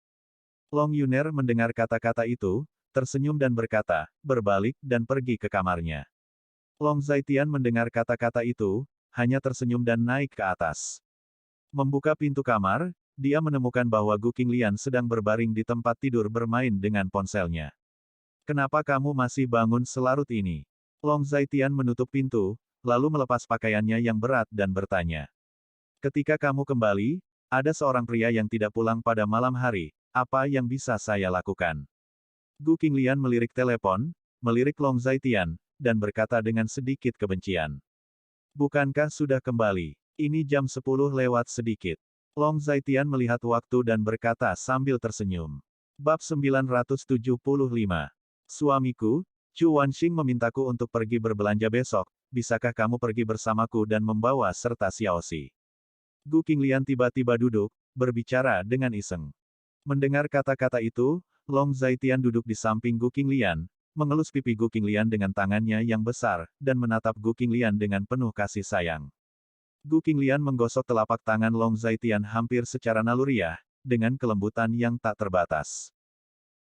Long Yuner mendengar kata-kata itu, tersenyum dan berkata, berbalik dan pergi ke kamarnya. Long Zaitian mendengar kata-kata itu, hanya tersenyum dan naik ke atas. Membuka pintu kamar, dia menemukan bahwa Gu Qinglian sedang berbaring di tempat tidur bermain dengan ponselnya. Kenapa kamu masih bangun selarut ini? Long Zaitian menutup pintu, lalu melepas pakaiannya yang berat dan bertanya. Ketika kamu kembali, ada seorang pria yang tidak pulang pada malam hari, apa yang bisa saya lakukan? Gu Qinglian melirik telepon, melirik Long Zaitian, dan berkata dengan sedikit kebencian. Bukankah sudah kembali? Ini jam 10 lewat sedikit. Long Zaitian melihat waktu dan berkata sambil tersenyum. Bab 975. Suamiku, Chu Wanxing memintaku untuk pergi berbelanja besok, bisakah kamu pergi bersamaku dan membawa serta Xiaoxi? Gu Qinglian tiba-tiba duduk, berbicara dengan iseng. Mendengar kata-kata itu, Long Zaitian duduk di samping Gu Qinglian, mengelus pipi Gu Qinglian dengan tangannya yang besar, dan menatap Gu Qinglian dengan penuh kasih sayang. Gu Qinglian menggosok telapak tangan Long Zaitian hampir secara naluriah, dengan kelembutan yang tak terbatas.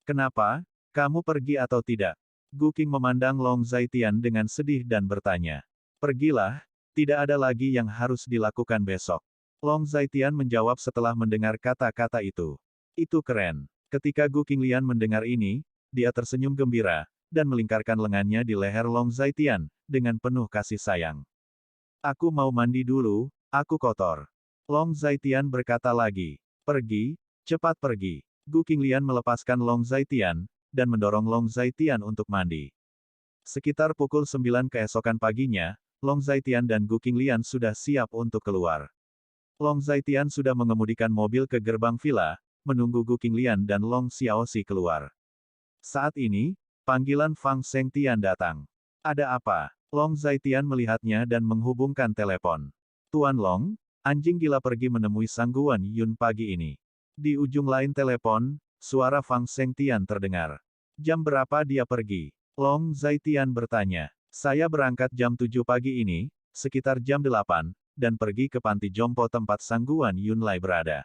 Kenapa? Kamu pergi atau tidak? Gu Qing memandang Long Zaitian dengan sedih dan bertanya. Pergilah, tidak ada lagi yang harus dilakukan besok. Long Zaitian menjawab setelah mendengar kata-kata itu. Itu keren. Ketika Gu Qinglian mendengar ini, dia tersenyum gembira, dan melingkarkan lengannya di leher Long Zaitian, dengan penuh kasih sayang. Aku mau mandi dulu, aku kotor. Long Zaitian berkata lagi. Pergi, cepat pergi. Gu Qinglian melepaskan Long Zaitian, dan mendorong Long Zaitian untuk mandi. Sekitar pukul 9 keesokan paginya, Long Zaitian dan Gu Qinglian sudah siap untuk keluar. Long Zaitian sudah mengemudikan mobil ke gerbang villa, menunggu Gu Qinglian dan Long Xiaoxi keluar. Saat ini, panggilan Fang Shengtian datang. Ada apa? Long Zaitian melihatnya dan menghubungkan telepon. Tuan Long, anjing gila pergi menemui Sangguan Yun pagi ini. Di ujung lain telepon, suara Fang Shengtian terdengar. Jam berapa dia pergi? Long Zaitian bertanya. Saya berangkat jam 7 pagi ini, sekitar jam 8, dan pergi ke panti jompo tempat Sangguan Yunlai berada.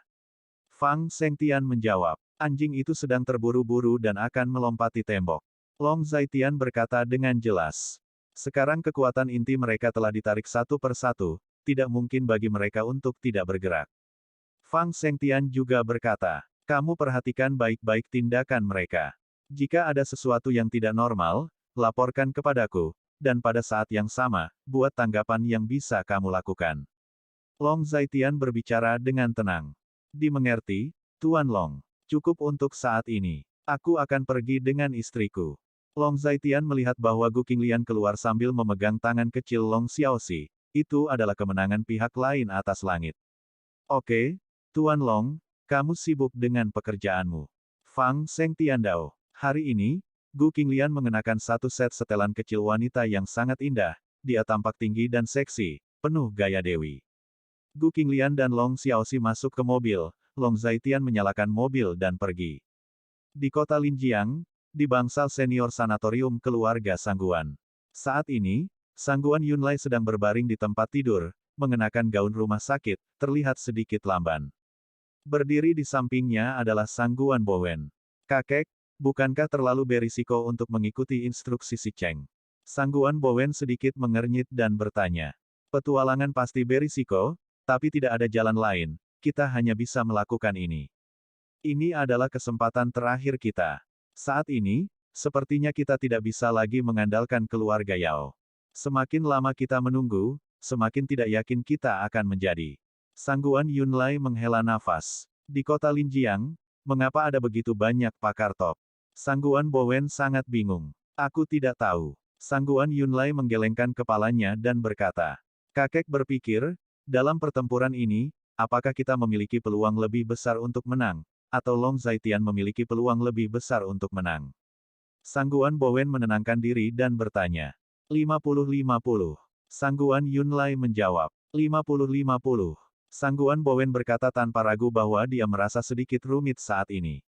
Fang Shengtian menjawab. Anjing itu sedang terburu-buru dan akan melompati tembok. Long Zaitian berkata dengan jelas. Sekarang kekuatan inti mereka telah ditarik satu persatu, tidak mungkin bagi mereka untuk tidak bergerak. Fang Shengtian juga berkata, kamu perhatikan baik-baik tindakan mereka. Jika ada sesuatu yang tidak normal, laporkan kepadaku, dan pada saat yang sama, buat tanggapan yang bisa kamu lakukan. Long Zaitian berbicara dengan tenang. Dimengerti, Tuan Long. Cukup untuk saat ini. Aku akan pergi dengan istriku. Long Zaitian melihat bahwa Gu Qinglian keluar sambil memegang tangan kecil Long Xiaoxi. Itu adalah kemenangan pihak lain atas langit. Oke, Tuan Long, kamu sibuk dengan pekerjaanmu. Fang Shengtiandao. Hari ini, Gu Qinglian mengenakan satu set setelan kecil wanita yang sangat indah. Dia tampak tinggi dan seksi, penuh gaya dewi. Gu Qinglian dan Long Xiaoxi masuk ke mobil. Long Zaitian menyalakan mobil dan pergi. Di kota Linjiang, di bangsal senior sanatorium keluarga Sangguan. Saat ini, Sangguan Yunlai sedang berbaring di tempat tidur, mengenakan gaun rumah sakit, terlihat sedikit lamban. Berdiri di sampingnya adalah Sangguan Bowen. Kakek, bukankah terlalu berisiko untuk mengikuti instruksi si Cheng? Sangguan Bowen sedikit mengernyit dan bertanya. Petualangan pasti berisiko, tapi tidak ada jalan lain. Kita hanya bisa melakukan ini. Ini adalah kesempatan terakhir kita. Saat ini, sepertinya kita tidak bisa lagi mengandalkan keluarga Yao. Semakin lama kita menunggu, semakin tidak yakin kita akan menjadi. Sangguan Yunlai menghela nafas. Di kota Linjiang, mengapa ada begitu banyak pakar top? Sangguan Bowen sangat bingung. Aku tidak tahu. Sangguan Yunlai menggelengkan kepalanya dan berkata. Kakek berpikir, dalam pertempuran ini, apakah kita memiliki peluang lebih besar untuk menang, atau Long Zaitian memiliki peluang lebih besar untuk menang? Sangguan Bowen menenangkan diri dan bertanya. 50-50. Sangguan Yunlai menjawab. 50-50. Sangguan Bowen berkata tanpa ragu bahwa dia merasa sedikit rumit saat ini.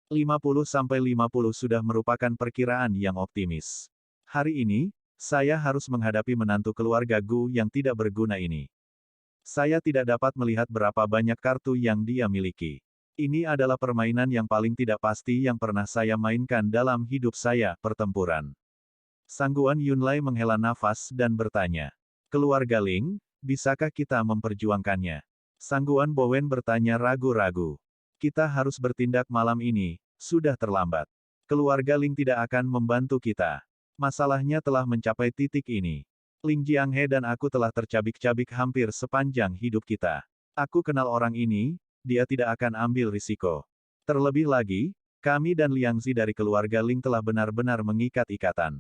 50-50 sudah merupakan perkiraan yang optimis. Hari ini, saya harus menghadapi menantu keluarga Gu yang tidak berguna ini. Saya tidak dapat melihat berapa banyak kartu yang dia miliki. Ini adalah permainan yang paling tidak pasti yang pernah saya mainkan dalam hidup saya, pertempuran. Sangguan Yunlai menghela nafas dan bertanya. Keluarga Ling, bisakah kita memperjuangkannya? Sangguan Bowen bertanya ragu-ragu. Kita harus bertindak malam ini, sudah terlambat. Keluarga Ling tidak akan membantu kita. Masalahnya telah mencapai titik ini. Ling Jianghe dan aku telah tercabik-cabik hampir sepanjang hidup kita. Aku kenal orang ini, dia tidak akan ambil risiko. Terlebih lagi, kami dan Liang Zi dari keluarga Ling telah benar-benar mengikat ikatan.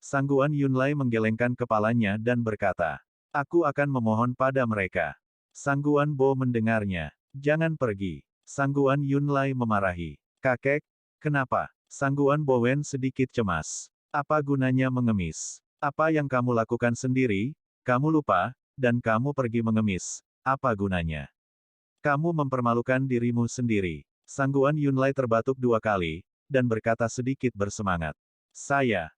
Sangguan Yunlai menggelengkan kepalanya dan berkata, aku akan memohon pada mereka. Sangguan Bo mendengarnya. Jangan pergi. Sangguan Yunlai memarahi. Kakek, kenapa? Sangguan Bowen sedikit cemas. Apa gunanya mengemis? Apa yang kamu lakukan sendiri, kamu lupa, dan kamu pergi mengemis, apa gunanya? Kamu mempermalukan dirimu sendiri. Sangguan Yunlai terbatuk 2 kali, dan berkata sedikit bersemangat.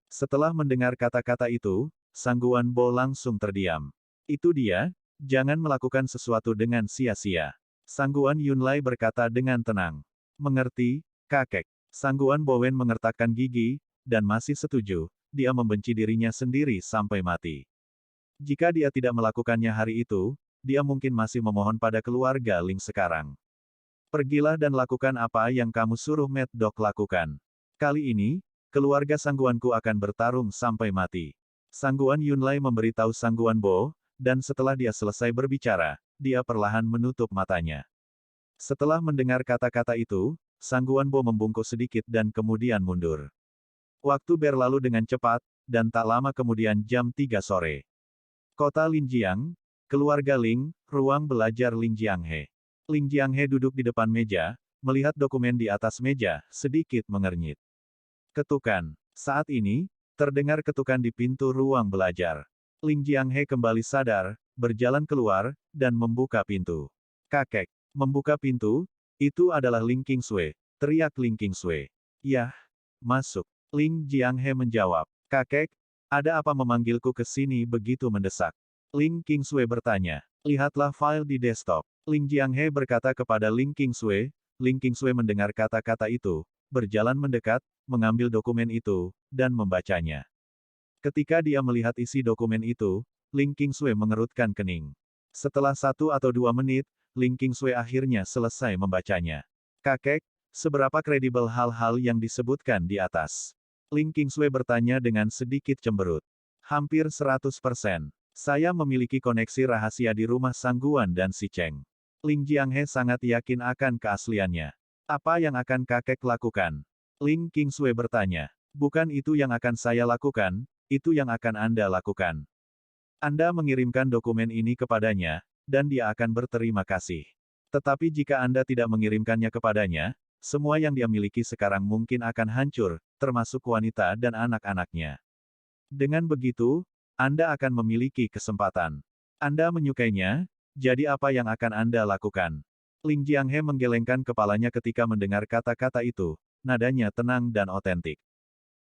Setelah mendengar kata-kata itu, Sangguan Bo langsung terdiam. Itu dia, jangan melakukan sesuatu dengan sia-sia. Sangguan Yunlai berkata dengan tenang. Mengerti, kakek. Sangguan Bowen mengertakkan gigi, dan masih setuju. Dia membenci dirinya sendiri sampai mati. Jika dia tidak melakukannya hari itu, dia mungkin masih memohon pada keluarga Ling sekarang. Pergilah dan lakukan apa yang kamu suruh Mad Dog lakukan. Kali ini, keluarga Sangguanku akan bertarung sampai mati. Sangguan Yunlai memberitahu Sangguan Bo, dan setelah dia selesai berbicara, dia perlahan menutup matanya. Setelah mendengar kata-kata itu, Sangguan Bo membungkuk sedikit dan kemudian mundur. Waktu berlalu dengan cepat, dan tak lama kemudian jam 3 sore. Kota Linjiang, keluarga Ling, ruang belajar Ling Jianghe. Ling Jianghe duduk di depan meja, melihat dokumen di atas meja, sedikit mengernyit. Ketukan. Saat ini, terdengar ketukan di pintu ruang belajar. Ling Jianghe kembali sadar, berjalan keluar, dan membuka pintu. Kakek, membuka pintu, itu adalah Ling Qingsui, teriak Ling Qingsui. Yah, masuk. Ling Jianghe menjawab, kakek, ada apa memanggilku ke sini begitu mendesak? Ling Qingsui bertanya, lihatlah file di desktop. Ling Jianghe berkata kepada Ling Qingsui, Ling Qingsui mendengar kata-kata itu, berjalan mendekat, mengambil dokumen itu, dan membacanya. Ketika dia melihat isi dokumen itu, Ling Qingsui mengerutkan kening. Setelah 1 atau 2 menit, Ling Qingsui akhirnya selesai membacanya. Kakek, seberapa kredibel hal-hal yang disebutkan di atas? Ling Qingsui bertanya dengan sedikit cemberut. Hampir 100%. Saya memiliki koneksi rahasia di rumah Sangguan dan Si Cheng. Ling Jianghe sangat yakin akan keasliannya. Apa yang akan kakek lakukan? Ling Qingsui bertanya. Bukan itu yang akan saya lakukan, itu yang akan Anda lakukan. Anda mengirimkan dokumen ini kepadanya, dan dia akan berterima kasih. Tetapi jika Anda tidak mengirimkannya kepadanya, semua yang dia miliki sekarang mungkin akan hancur, termasuk wanita dan anak-anaknya. Dengan begitu, Anda akan memiliki kesempatan. Anda menyukainya, jadi apa yang akan Anda lakukan? Ling Jianghe menggelengkan kepalanya ketika mendengar kata-kata itu, nadanya tenang dan otentik.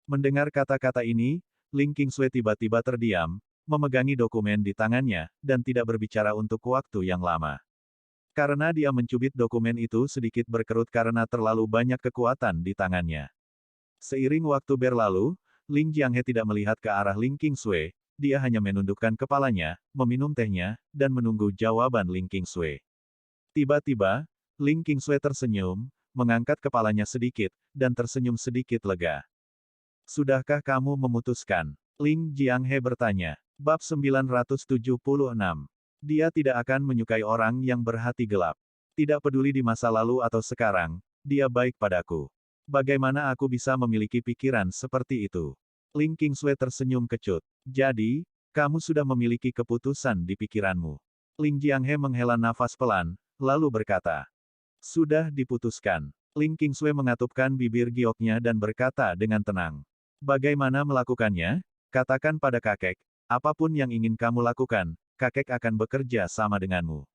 Mendengar kata-kata ini, Ling Qingsui tiba-tiba terdiam, memegangi dokumen di tangannya, dan tidak berbicara untuk waktu yang lama. Karena dia mencubit dokumen itu sedikit berkerut karena terlalu banyak kekuatan di tangannya. Seiring waktu berlalu, Ling Jianghe tidak melihat ke arah Ling Qingsui, dia hanya menundukkan kepalanya, meminum tehnya, dan menunggu jawaban Ling Qingsui. Tiba-tiba, Ling Qingsui tersenyum, mengangkat kepalanya sedikit, dan tersenyum sedikit lega. Sudahkah kamu memutuskan? Ling Jianghe bertanya. Bab 976. Dia tidak akan menyukai orang yang berhati gelap. Tidak peduli di masa lalu atau sekarang, dia baik padaku. Bagaimana aku bisa memiliki pikiran seperti itu? Ling Qingsui tersenyum kecut. Jadi, kamu sudah memiliki keputusan di pikiranmu. Ling Jianghe menghela nafas pelan, lalu berkata. Sudah diputuskan. Ling Qingsui mengatupkan bibir gioknya dan berkata dengan tenang. Bagaimana melakukannya? Katakan pada kakek, apapun yang ingin kamu lakukan, kakek akan bekerja sama denganmu.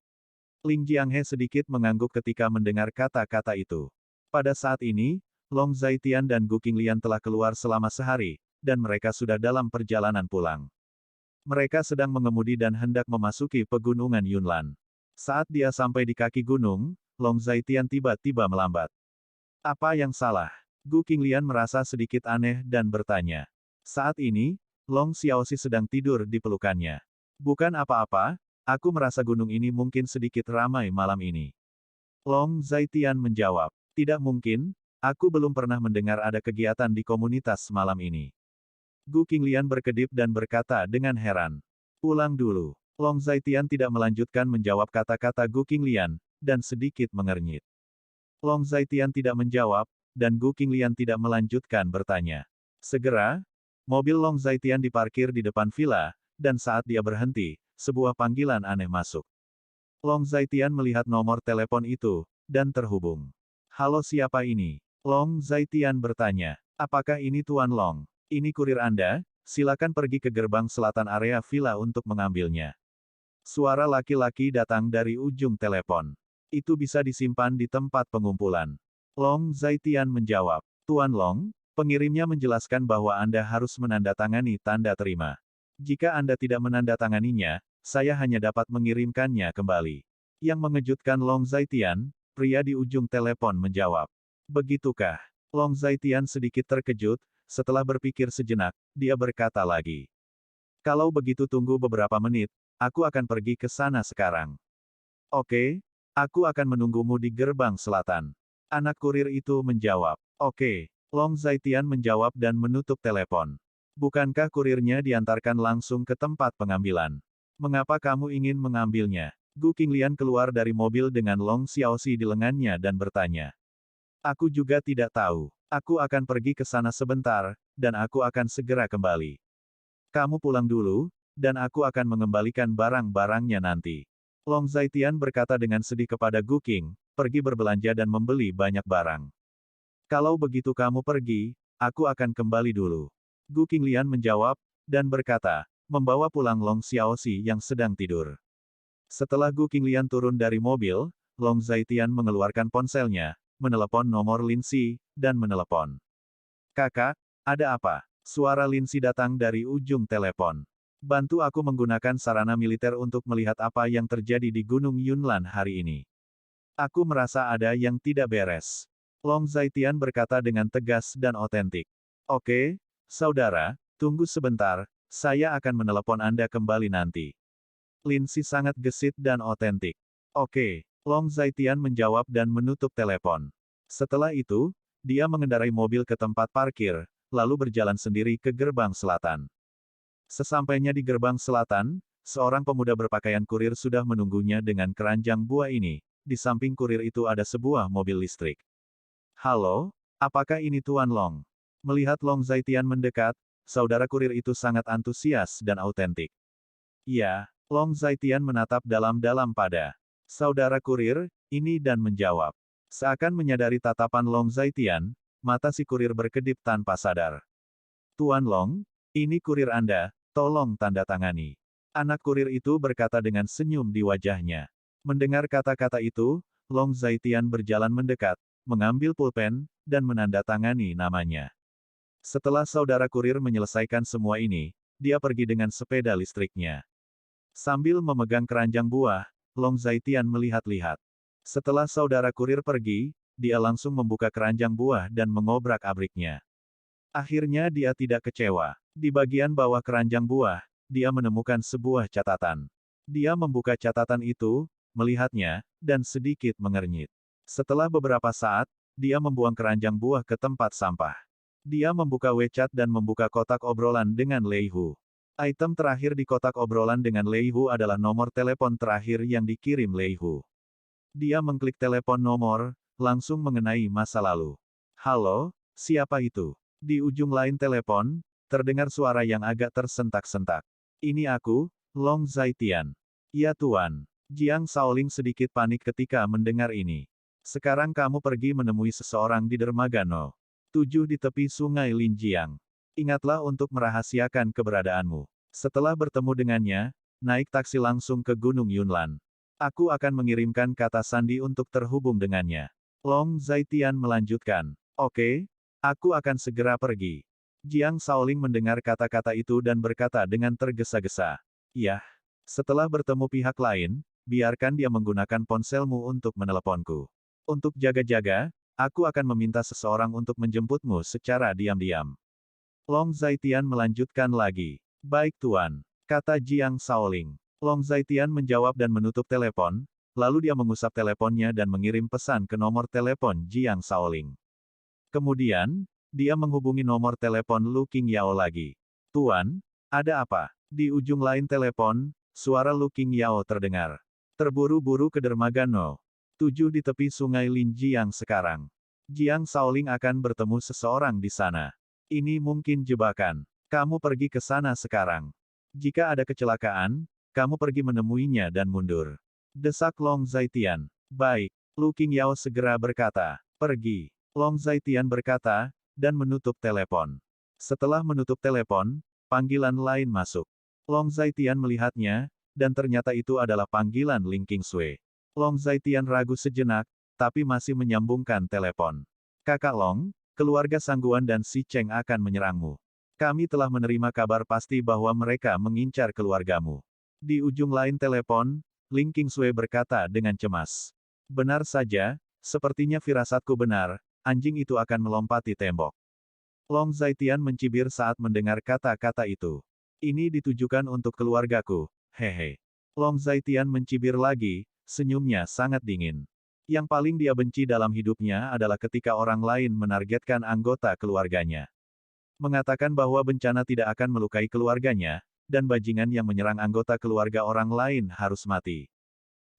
Ling Jianghe sedikit mengangguk ketika mendengar kata-kata itu. Pada saat ini, Long Zaitian dan Gu Qinglian telah keluar selama sehari, dan mereka sudah dalam perjalanan pulang. Mereka sedang mengemudi dan hendak memasuki pegunungan Yunlan. Saat dia sampai di kaki gunung, Long Zaitian tiba-tiba melambat. Apa yang salah? Gu Qinglian merasa sedikit aneh dan bertanya. Saat ini, Long Xiaoxi sedang tidur di pelukannya. Bukan apa-apa, aku merasa gunung ini mungkin sedikit ramai malam ini. Long Zaitian menjawab. Tidak mungkin, aku belum pernah mendengar ada kegiatan di komunitas malam ini. Gu Qinglian berkedip dan berkata dengan heran. Pulang dulu. Long Zaitian tidak melanjutkan menjawab kata-kata Gu Qinglian, dan sedikit mengernyit. Long Zaitian tidak menjawab, dan Gu Qinglian tidak melanjutkan bertanya. Segera, mobil Long Zaitian diparkir di depan villa, dan saat dia berhenti, sebuah panggilan aneh masuk. Long Zaitian melihat nomor telepon itu, dan terhubung. Halo, siapa ini? Long Zaitian bertanya. Apakah ini Tuan Long? Ini kurir Anda, silakan pergi ke gerbang selatan area villa untuk mengambilnya. Suara laki-laki datang dari ujung telepon. Itu bisa disimpan di tempat pengumpulan. Long Zaitian menjawab. Tuan Long, pengirimnya menjelaskan bahwa Anda harus menandatangani tanda terima. Jika Anda tidak menandatanganinya, saya hanya dapat mengirimkannya kembali. Yang mengejutkan Long Zaitian, pria di ujung telepon menjawab. Begitukah? Long Zaitian sedikit terkejut, setelah berpikir sejenak, dia berkata lagi. Kalau begitu tunggu beberapa menit, aku akan pergi ke sana sekarang. Oke, aku akan menunggumu di gerbang selatan. Anak kurir itu menjawab. Oke, Long Zaitian menjawab dan menutup telepon. Bukankah kurirnya diantarkan langsung ke tempat pengambilan? Mengapa kamu ingin mengambilnya? Gu Qinglian keluar dari mobil dengan Long Xiaoxi di lengannya dan bertanya. Aku juga tidak tahu. Aku akan pergi ke sana sebentar, dan aku akan segera kembali. Kamu pulang dulu, dan aku akan mengembalikan barang-barangnya nanti. Long Zaitian berkata dengan sedih kepada Gu Qing, pergi berbelanja dan membeli banyak barang. Kalau begitu kamu pergi, aku akan kembali dulu. Gu Qinglian menjawab, dan berkata, membawa pulang Long Xiaoxi yang sedang tidur. Setelah Gu Qinglian turun dari mobil, Long Zaitian mengeluarkan ponselnya, menelepon nomor Linsi, dan menelepon. Kakak, ada apa? Suara Linsi datang dari ujung telepon. Bantu aku menggunakan sarana militer untuk melihat apa yang terjadi di Gunung Yunlan hari ini. Aku merasa ada yang tidak beres. Long Zaitian berkata dengan tegas dan otentik. Oke, saudara, tunggu sebentar, saya akan menelepon Anda kembali nanti. Lindsay sangat gesit dan otentik. Oke, Long Zaitian menjawab dan menutup telepon. Setelah itu, dia mengendarai mobil ke tempat parkir, lalu berjalan sendiri ke gerbang selatan. Sesampainya di gerbang selatan, seorang pemuda berpakaian kurir sudah menunggunya dengan keranjang buah ini. Di samping kurir itu ada sebuah mobil listrik. Halo, apakah ini Tuan Long? Melihat Long Zaitian mendekat, saudara kurir itu sangat antusias dan autentik. Iya, Long Zaitian menatap dalam-dalam pada saudara kurir ini dan menjawab. Seakan menyadari tatapan Long Zaitian, mata si kurir berkedip tanpa sadar. Tuan Long, ini kurir Anda, tolong tanda tangani. Anak kurir itu berkata dengan senyum di wajahnya. Mendengar kata-kata itu, Long Zaitian berjalan mendekat, mengambil pulpen, dan menandatangani namanya. Setelah saudara kurir menyelesaikan semua ini, dia pergi dengan sepeda listriknya. Sambil memegang keranjang buah, Long Zaitian melihat-lihat. Setelah saudara kurir pergi, dia langsung membuka keranjang buah dan mengobrak-abriknya. Akhirnya dia tidak kecewa. Di bagian bawah keranjang buah, dia menemukan sebuah catatan. Dia membuka catatan itu, melihatnya, dan sedikit mengernyit. Setelah beberapa saat, dia membuang keranjang buah ke tempat sampah. Dia membuka WeChat dan membuka kotak obrolan dengan Lei Hu. Item terakhir di kotak obrolan dengan Lei Hu adalah nomor telepon terakhir yang dikirim Lei Hu. Dia mengklik telepon nomor, langsung mengenai masa lalu. Halo, siapa itu? Di ujung lain telepon, terdengar suara yang agak tersentak-sentak. Ini aku, Long Zaitian. Ya Tuan. Jiang Shaoling sedikit panik ketika mendengar ini. Sekarang kamu pergi menemui seseorang di dermaga No. 7 di tepi sungai Linjiang. Ingatlah untuk merahasiakan keberadaanmu. Setelah bertemu dengannya, naik taksi langsung ke Gunung Yunlan. Aku akan mengirimkan kata sandi untuk terhubung dengannya. Long Zaitian melanjutkan. Oke, aku akan segera pergi. Jiang Shaoling mendengar kata-kata itu dan berkata dengan tergesa-gesa. Yah, setelah bertemu pihak lain, biarkan dia menggunakan ponselmu untuk meneleponku. Untuk jaga-jaga, aku akan meminta seseorang untuk menjemputmu secara diam-diam. Long Zaitian melanjutkan lagi. Baik Tuan, kata Jiang Shaoling. Long Zaitian menjawab dan menutup telepon, lalu dia mengusap teleponnya dan mengirim pesan ke nomor telepon Jiang Shaoling. Kemudian, dia menghubungi nomor telepon Lu Qingyao lagi. Tuan, ada apa? Di ujung lain telepon, suara Lu Qingyao terdengar. Terburu-buru ke dermaga No. 7 di tepi sungai Linjiang sekarang. Jiang Shaoling akan bertemu seseorang di sana. Ini mungkin jebakan. Kamu pergi ke sana sekarang. Jika ada kecelakaan, kamu pergi menemuinya dan mundur. Desak Long Zaitian. Baik. Lu Qingyao segera berkata. Pergi. Long Zaitian berkata, dan menutup telepon. Setelah menutup telepon, panggilan lain masuk. Long Zaitian melihatnya, dan ternyata itu adalah panggilan Ling Qingsui. Long Zaitian ragu sejenak, tapi masih menyambungkan telepon. Kakak Long, keluarga Sangguan dan Si Cheng akan menyerangmu. Kami telah menerima kabar pasti bahwa mereka mengincar keluargamu. Di ujung lain telepon, Ling Qingsui berkata dengan cemas. Benar saja, sepertinya firasatku benar, anjing itu akan melompati tembok. Long Zaitian mencibir saat mendengar kata-kata itu. Ini ditujukan untuk keluargaku, hehe. Long Zaitian mencibir lagi, senyumnya sangat dingin. Yang paling dia benci dalam hidupnya adalah ketika orang lain menargetkan anggota keluarganya. Mengatakan bahwa bencana tidak akan melukai keluarganya, dan bajingan yang menyerang anggota keluarga orang lain harus mati.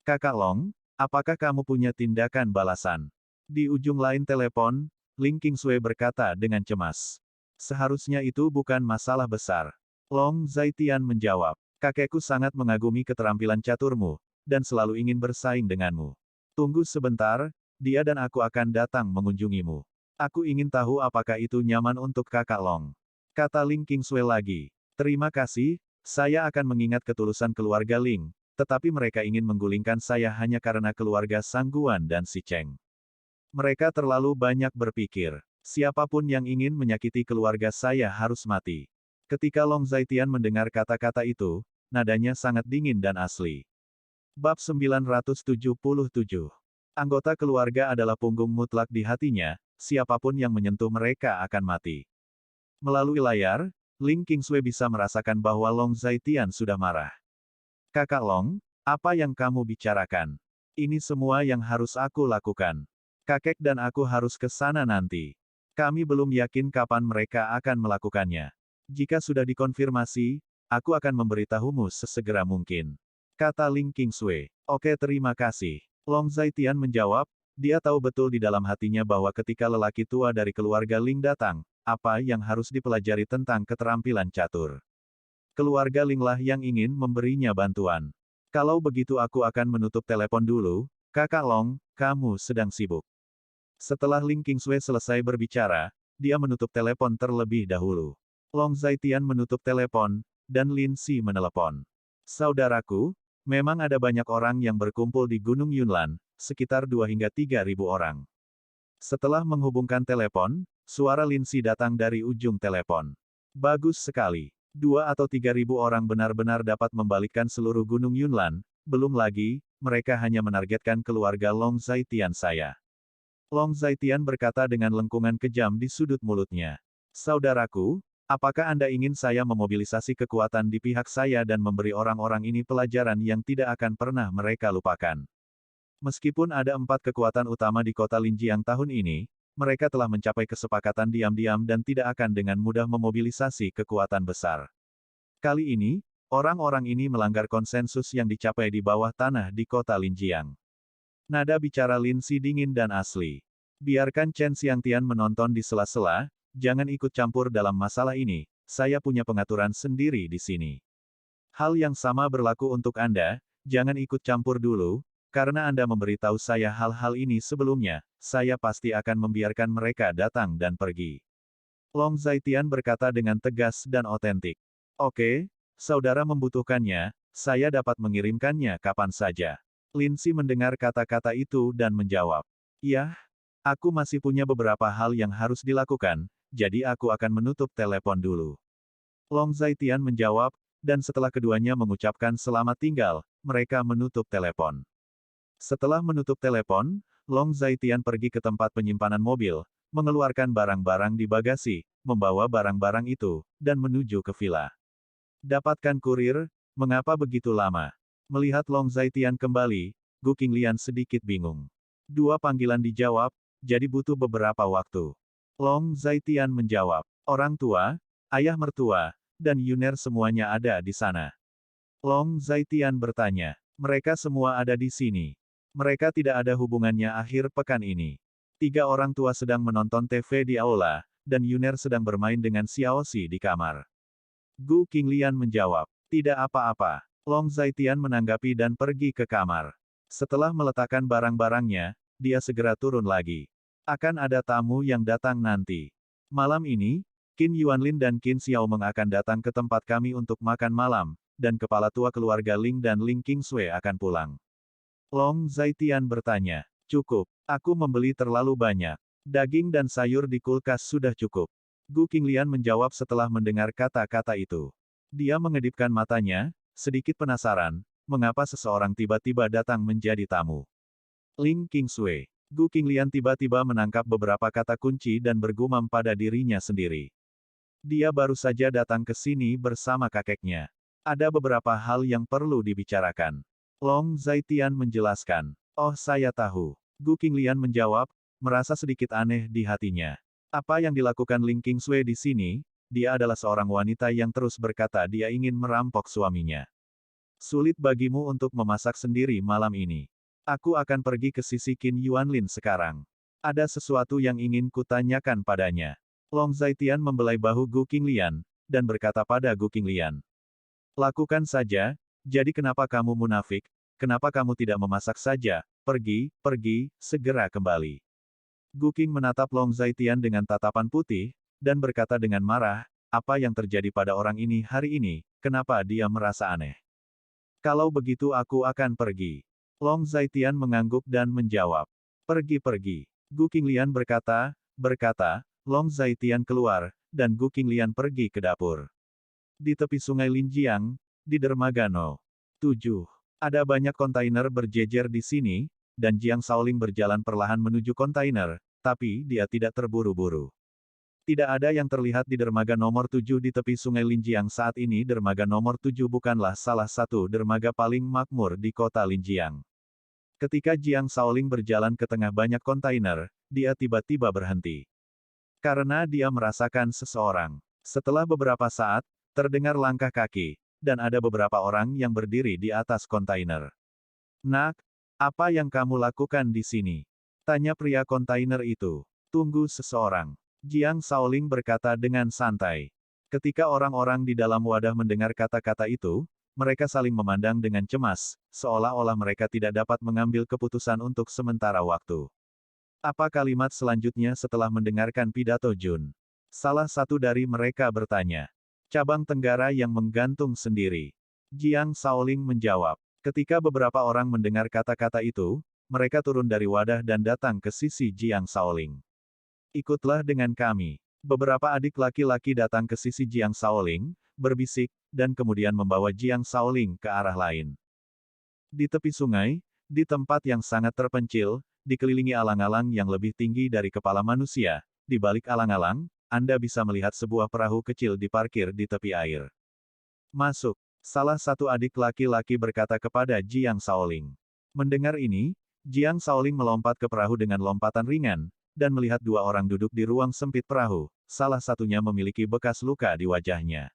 Kakak Long, apakah kamu punya tindakan balasan? Di ujung lain telepon, Ling Qingsui berkata dengan cemas. Seharusnya itu bukan masalah besar. Long Zaitian menjawab. Kakekku sangat mengagumi keterampilan caturmu, dan selalu ingin bersaing denganmu. Tunggu sebentar, dia dan aku akan datang mengunjungimu. Aku ingin tahu apakah itu nyaman untuk kakak Long. Kata Ling Qingsui lagi. Terima kasih, saya akan mengingat ketulusan keluarga Ling, tetapi mereka ingin menggulingkan saya hanya karena keluarga Sangguan dan Si Cheng. Mereka terlalu banyak berpikir. Siapapun yang ingin menyakiti keluarga saya harus mati. Ketika Long Zaitian mendengar kata-kata itu, nadanya sangat dingin dan asli. Bab 977 Anggota keluarga adalah punggung mutlak di hatinya, siapapun yang menyentuh mereka akan mati. Melalui layar, Ling Qingsui bisa merasakan bahwa Long Zaitian sudah marah. Kakak Long, apa yang kamu bicarakan? Ini semua yang harus aku lakukan. Kakek dan aku harus ke sana nanti. Kami belum yakin kapan mereka akan melakukannya. Jika sudah dikonfirmasi, aku akan memberitahumu sesegera mungkin. Kata Ling Qingsui. Oke, terima kasih. Long Zaitian menjawab, dia tahu betul di dalam hatinya bahwa ketika lelaki tua dari keluarga Ling datang, apa yang harus dipelajari tentang keterampilan catur. Keluarga Linglah yang ingin memberinya bantuan. Kalau begitu aku akan menutup telepon dulu, Kakak Long, kamu sedang sibuk. Setelah Ling Qingsui selesai berbicara, dia menutup telepon terlebih dahulu. Long Zaitian menutup telepon, dan Lin Si menelepon. Saudaraku, memang ada banyak orang yang berkumpul di Gunung Yunlan, sekitar 2 hingga 3.000 orang. Setelah menghubungkan telepon, suara Lin Si datang dari ujung telepon. Bagus sekali. 2 atau 3.000 orang benar-benar dapat membalikkan seluruh Gunung Yunlan, belum lagi, mereka hanya menargetkan keluarga Long Zaitian saya. Long Zaitian berkata dengan lengkungan kejam di sudut mulutnya. Saudaraku, apakah Anda ingin saya memobilisasi kekuatan di pihak saya dan memberi orang-orang ini pelajaran yang tidak akan pernah mereka lupakan? Meskipun ada 4 kekuatan utama di kota Linjiang tahun ini, mereka telah mencapai kesepakatan diam-diam dan tidak akan dengan mudah memobilisasi kekuatan besar. Kali ini, orang-orang ini melanggar konsensus yang dicapai di bawah tanah di kota Linjiang. Nada bicara Lin Si dingin dan asli. Biarkan Chen Xiangtian menonton di sela-sela, jangan ikut campur dalam masalah ini, saya punya pengaturan sendiri di sini. Hal yang sama berlaku untuk Anda, jangan ikut campur dulu, karena Anda memberitahu saya hal-hal ini sebelumnya, saya pasti akan membiarkan mereka datang dan pergi. Long Zaitian berkata dengan tegas dan otentik. Oke, saudara membutuhkannya, saya dapat mengirimkannya kapan saja. Lin Si mendengar kata-kata itu dan menjawab. Yah, aku masih punya beberapa hal yang harus dilakukan, jadi aku akan menutup telepon dulu. Long Zaitian menjawab, dan setelah keduanya mengucapkan selamat tinggal, mereka menutup telepon. Setelah menutup telepon, Long Zaitian pergi ke tempat penyimpanan mobil, mengeluarkan barang-barang di bagasi, membawa barang-barang itu, dan menuju ke villa. Dapatkan kurir, mengapa begitu lama? Melihat Long Zaitian kembali, Gu Qinglian sedikit bingung. 2 panggilan dijawab, jadi butuh beberapa waktu. Long Zaitian menjawab, orang tua, ayah mertua, dan Yuner semuanya ada di sana. Long Zaitian bertanya, mereka semua ada di sini. Mereka tidak ada hubungannya akhir pekan ini. 3 orang tua sedang menonton TV di aula, dan Yuner sedang bermain dengan Xiaoxi di kamar. Gu Qinglian menjawab, tidak apa-apa. Long Zaitian menanggapi dan pergi ke kamar. Setelah meletakkan barang-barangnya, dia segera turun lagi. Akan ada tamu yang datang nanti. Malam ini, Qin Yuanlin dan Qin Xiaomeng akan datang ke tempat kami untuk makan malam, dan kepala tua keluarga Ling dan Ling Qingsui akan pulang. Long Zaitian bertanya, cukup, aku membeli terlalu banyak. Daging dan sayur di kulkas sudah cukup. Gu Qinglian menjawab setelah mendengar kata-kata itu. Dia mengedipkan matanya, sedikit penasaran, mengapa seseorang tiba-tiba datang menjadi tamu. Ling Qingsui. Gu Qinglian tiba-tiba menangkap beberapa kata kunci dan bergumam pada dirinya sendiri. Dia baru saja datang ke sini bersama kakeknya. Ada beberapa hal yang perlu dibicarakan. Long Zaitian menjelaskan. Oh, saya tahu. Gu Qinglian menjawab, merasa sedikit aneh di hatinya. Apa yang dilakukan Ling Qingsui di sini? Dia adalah seorang wanita yang terus berkata dia ingin merampok suaminya. Sulit bagimu untuk memasak sendiri malam ini. Aku akan pergi ke sisi Qin Yuanlin sekarang. Ada sesuatu yang ingin kutanyakan padanya. Long Zaitian membelai bahu Gu Qinglian, dan berkata pada Gu Qinglian. Lakukan saja, jadi kenapa kamu munafik? Kenapa kamu tidak memasak saja? Pergi, segera kembali. Gu Qing menatap Long Zaitian dengan tatapan putih, dan berkata dengan marah, apa yang terjadi pada orang ini hari ini, kenapa dia merasa aneh? Kalau begitu aku akan pergi. Long Zaitian mengangguk dan menjawab. Pergi. Gu Qinglian berkata, Long Zaitian keluar, dan Gu Qinglian pergi ke dapur. Di tepi sungai Linjiang, di dermaga No. 7. Ada banyak kontainer berjejer di sini, dan Jiang Shaoling berjalan perlahan menuju kontainer, tapi dia tidak terburu-buru. Tidak ada yang terlihat di dermaga nomor 7 di tepi sungai Linjiang saat ini. Dermaga nomor 7 bukanlah salah satu dermaga paling makmur di kota Linjiang. Ketika Jiang Shaoling berjalan ke tengah banyak kontainer, dia tiba-tiba berhenti. Karena dia merasakan seseorang. Setelah beberapa saat, terdengar langkah kaki, dan ada beberapa orang yang berdiri di atas kontainer. "Nak, apa yang kamu lakukan di sini?" tanya pria kontainer itu. "Tunggu seseorang." Jiang Shaoling berkata dengan santai. Ketika orang-orang di dalam wadah mendengar kata-kata itu, mereka saling memandang dengan cemas, seolah-olah mereka tidak dapat mengambil keputusan untuk sementara waktu. Apa kalimat selanjutnya setelah mendengarkan pidato Jun? Salah satu dari mereka bertanya. "Cabang Tenggara yang menggantung sendiri." Jiang Shaoling menjawab. Ketika beberapa orang mendengar kata-kata itu, mereka turun dari wadah dan datang ke sisi Jiang Shaoling. "Ikutlah dengan kami." Beberapa adik laki-laki datang ke sisi Jiang Shaoling, berbisik, dan kemudian membawa Jiang Shaoling ke arah lain. Di tepi sungai, di tempat yang sangat terpencil, dikelilingi alang-alang yang lebih tinggi dari kepala manusia, di balik alang-alang, Anda bisa melihat sebuah perahu kecil diparkir di tepi air. "Masuk." Salah satu adik laki-laki berkata kepada Jiang Shaoling. Mendengar ini, Jiang Shaoling melompat ke perahu dengan lompatan ringan, dan melihat dua orang duduk di ruang sempit perahu, salah satunya memiliki bekas luka di wajahnya.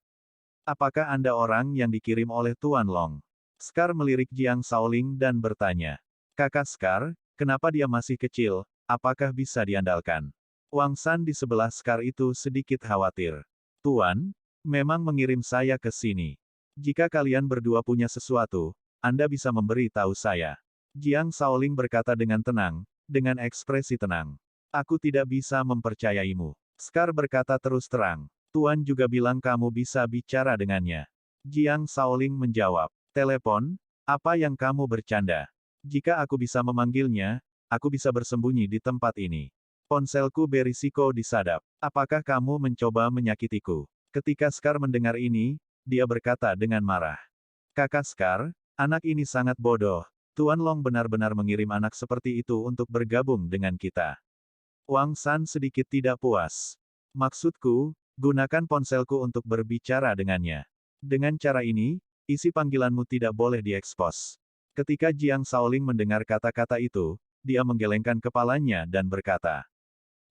"Apakah Anda orang yang dikirim oleh Tuan Long?" Scar melirik Jiang Shaoling dan bertanya. "Kakak Scar, kenapa dia masih kecil, apakah bisa diandalkan?" Wang San di sebelah Scar itu sedikit khawatir. "Tuan, memang mengirim saya ke sini. Jika kalian berdua punya sesuatu, Anda bisa memberi tahu saya." Jiang Shaoling berkata dengan tenang, dengan ekspresi tenang. "Aku tidak bisa mempercayaimu." Scar berkata terus terang. "Tuan juga bilang kamu bisa bicara dengannya." Jiang Shaoling menjawab. "Telepon? Apa yang kamu bercanda? Jika aku bisa memanggilnya, aku bisa bersembunyi di tempat ini. Ponselku berisiko disadap. Apakah kamu mencoba menyakitiku?" Ketika Scar mendengar ini, dia berkata dengan marah. "Kakak Scar, anak ini sangat bodoh. Tuan Long benar-benar mengirim anak seperti itu untuk bergabung dengan kita." Wang San sedikit tidak puas. "Maksudku, gunakan ponselku untuk berbicara dengannya. Dengan cara ini, isi panggilanmu tidak boleh diekspos." Ketika Jiang Shaoling mendengar kata-kata itu, dia menggelengkan kepalanya dan berkata.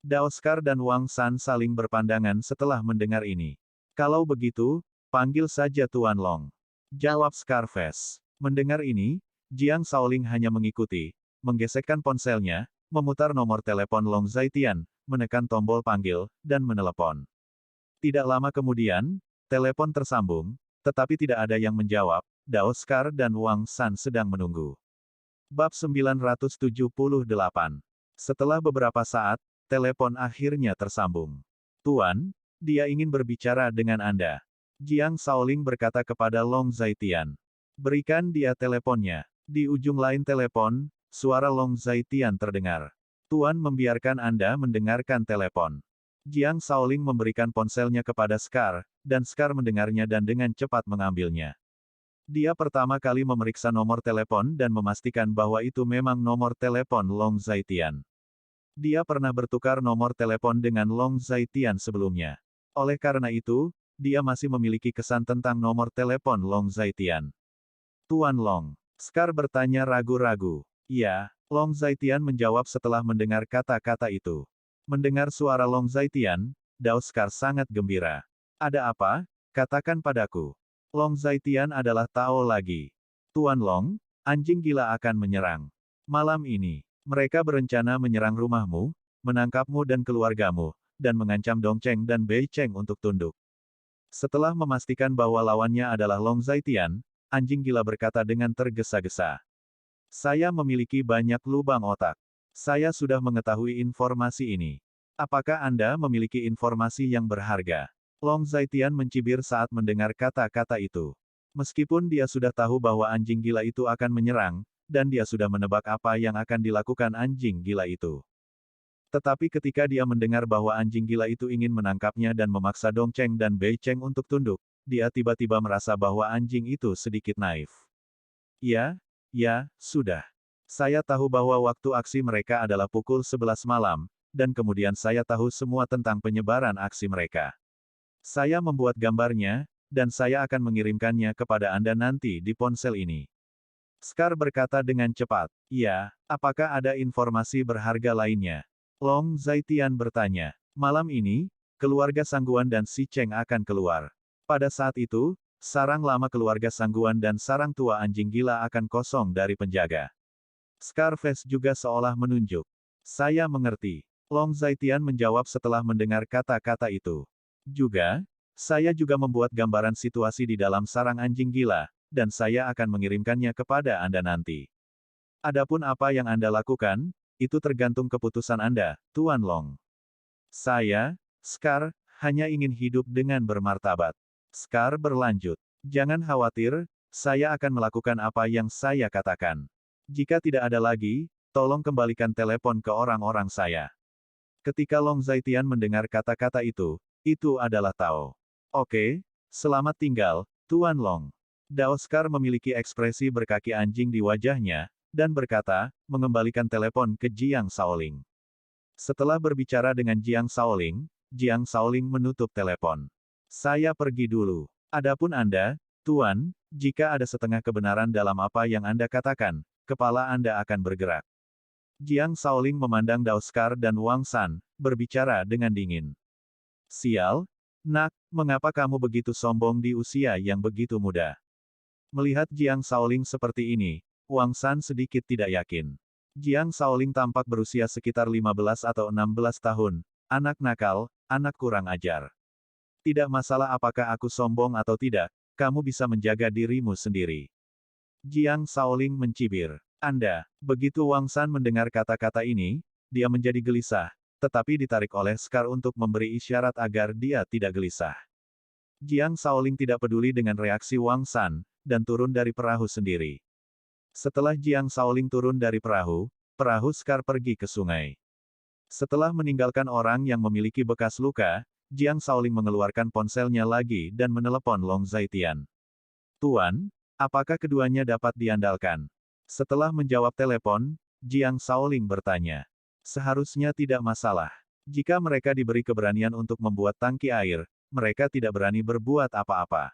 Dao Scar dan Wang San saling berpandangan setelah mendengar ini. "Kalau begitu, panggil saja Tuan Long," jawab Scarface. Mendengar ini, Jiang Shaoling hanya mengikuti, menggesekkan ponselnya, memutar nomor telepon Long Zaitian, menekan tombol panggil, dan menelepon. Tidak lama kemudian, telepon tersambung, tetapi tidak ada yang menjawab. Dao Scar dan Wang San sedang menunggu. Bab 978. Setelah beberapa saat, telepon akhirnya tersambung. "Tuan, dia ingin berbicara dengan Anda." Jiang Shaoling berkata kepada Long Zaitian. "Berikan dia teleponnya." Di ujung lain telepon, suara Long Zaitian terdengar. "Tuan membiarkan Anda mendengarkan telepon." Jiang Shaoling memberikan ponselnya kepada Scar, dan Scar mendengarnya dan dengan cepat mengambilnya. Dia pertama kali memeriksa nomor telepon dan memastikan bahwa itu memang nomor telepon Long Zaitian. Dia pernah bertukar nomor telepon dengan Long Zaitian sebelumnya. Oleh karena itu, dia masih memiliki kesan tentang nomor telepon Long Zaitian. "Tuan Long?" Scar bertanya ragu-ragu. "Ya," Long Zaitian menjawab setelah mendengar kata-kata itu. Mendengar suara Long Zaitian, Dao Scar sangat gembira. "Ada apa? Katakan padaku." Long Zaitian adalah Tao lagi. "Tuan Long, anjing gila akan menyerang. Malam ini, mereka berencana menyerang rumahmu, menangkapmu dan keluargamu, dan mengancam Dong Cheng dan Bei Cheng untuk tunduk." Setelah memastikan bahwa lawannya adalah Long Zaitian, anjing gila berkata dengan tergesa-gesa. "Saya memiliki banyak lubang otak. Saya sudah mengetahui informasi ini. Apakah Anda memiliki informasi yang berharga?" Long Zaitian mencibir saat mendengar kata-kata itu. Meskipun dia sudah tahu bahwa anjing gila itu akan menyerang, dan dia sudah menebak apa yang akan dilakukan anjing gila itu. Tetapi ketika dia mendengar bahwa anjing gila itu ingin menangkapnya dan memaksa Dong Cheng dan Bei Cheng untuk tunduk, dia tiba-tiba merasa bahwa anjing itu sedikit naif. Ya, sudah. Saya tahu bahwa waktu aksi mereka adalah pukul 11 malam, dan kemudian saya tahu semua tentang penyebaran aksi mereka. Saya membuat gambarnya, dan saya akan mengirimkannya kepada Anda nanti di ponsel ini. Scar berkata dengan cepat. Ya, apakah ada informasi berharga lainnya? Long Zaitian bertanya. Malam ini, keluarga Sangguan dan Si Cheng akan keluar. Pada saat itu, sarang lama keluarga Sangguan dan sarang tua anjing gila akan kosong dari penjaga. Scarface juga seolah menunjuk. Saya mengerti. Long Zaitian menjawab setelah mendengar kata-kata itu. Saya juga membuat gambaran situasi di dalam sarang anjing gila, dan saya akan mengirimkannya kepada Anda nanti. Adapun apa yang Anda lakukan, itu tergantung keputusan Anda, Tuan Long. Saya, Scar, hanya ingin hidup dengan bermartabat. Scar berlanjut. Jangan khawatir, saya akan melakukan apa yang saya katakan. Jika tidak ada lagi, tolong kembalikan telepon ke orang-orang saya. Ketika Long Zaitian mendengar kata-kata itu adalah Tao. Oke, selamat tinggal, Tuan Long. Dao Scar memiliki ekspresi berkaki anjing di wajahnya, dan berkata, mengembalikan telepon ke Jiang Shaoling. Setelah berbicara dengan Jiang Shaoling menutup telepon. Saya pergi dulu. Adapun Anda, Tuan, jika ada setengah kebenaran dalam apa yang Anda katakan, kepala Anda akan bergerak. Jiang Shaoling memandang Dao Scar dan Wang San, berbicara dengan dingin. Sial, nak, mengapa kamu begitu sombong di usia yang begitu muda? Melihat Jiang Shaoling seperti ini, Wang San sedikit tidak yakin. Jiang Shaoling tampak berusia sekitar 15 atau 16 tahun, anak nakal, anak kurang ajar. Tidak masalah apakah aku sombong atau tidak, kamu bisa menjaga dirimu sendiri. Jiang Shaoling mencibir. Anda, begitu Wang San mendengar kata-kata ini, dia menjadi gelisah, tetapi ditarik oleh Scar untuk memberi isyarat agar dia tidak gelisah. Jiang Shaoling tidak peduli dengan reaksi Wang San, dan turun dari perahu sendiri. Setelah Jiang Shaoling turun dari perahu Scar pergi ke sungai. Setelah meninggalkan orang yang memiliki bekas luka, Jiang Shaoling mengeluarkan ponselnya lagi dan menelepon Long Zaitian. Tuan, apakah keduanya dapat diandalkan? Setelah menjawab telepon, Jiang Shaoling bertanya. Seharusnya tidak masalah. Jika mereka diberi keberanian untuk membuat tangki air, mereka tidak berani berbuat apa-apa.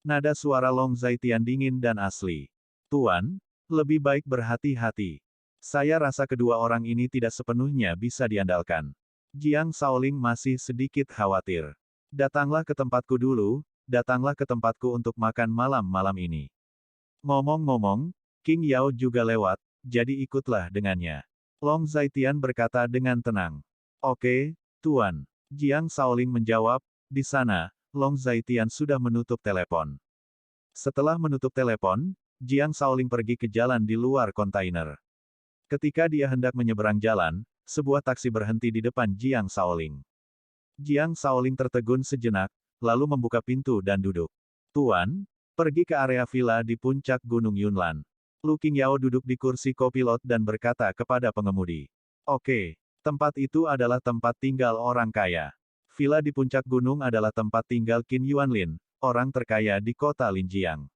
Nada suara Long Zaitian dingin dan asli. Tuan, lebih baik berhati-hati. Saya rasa kedua orang ini tidak sepenuhnya bisa diandalkan. Jiang Shaoling masih sedikit khawatir. Datanglah ke tempatku dulu, datanglah ke tempatku untuk makan malam-malam ini. Ngomong-ngomong, King Yao juga lewat, jadi ikutlah dengannya. Long Zaitian berkata dengan tenang. Oke, Tuan. Jiang Shaoling menjawab, di sana, Long Zaitian sudah menutup telepon. Setelah menutup telepon, Jiang Shaoling pergi ke jalan di luar kontainer. Ketika dia hendak menyeberang jalan, sebuah taksi berhenti di depan Jiang Shaoling. Jiang Shaoling tertegun sejenak, lalu membuka pintu dan duduk. Tuan, pergi ke area villa di puncak Gunung Yunlan. Lu Qingyao duduk di kursi kopilot dan berkata kepada pengemudi. Oke, tempat itu adalah tempat tinggal orang kaya. Villa di puncak gunung adalah tempat tinggal Qin Yuanlin, orang terkaya di kota Linjiang.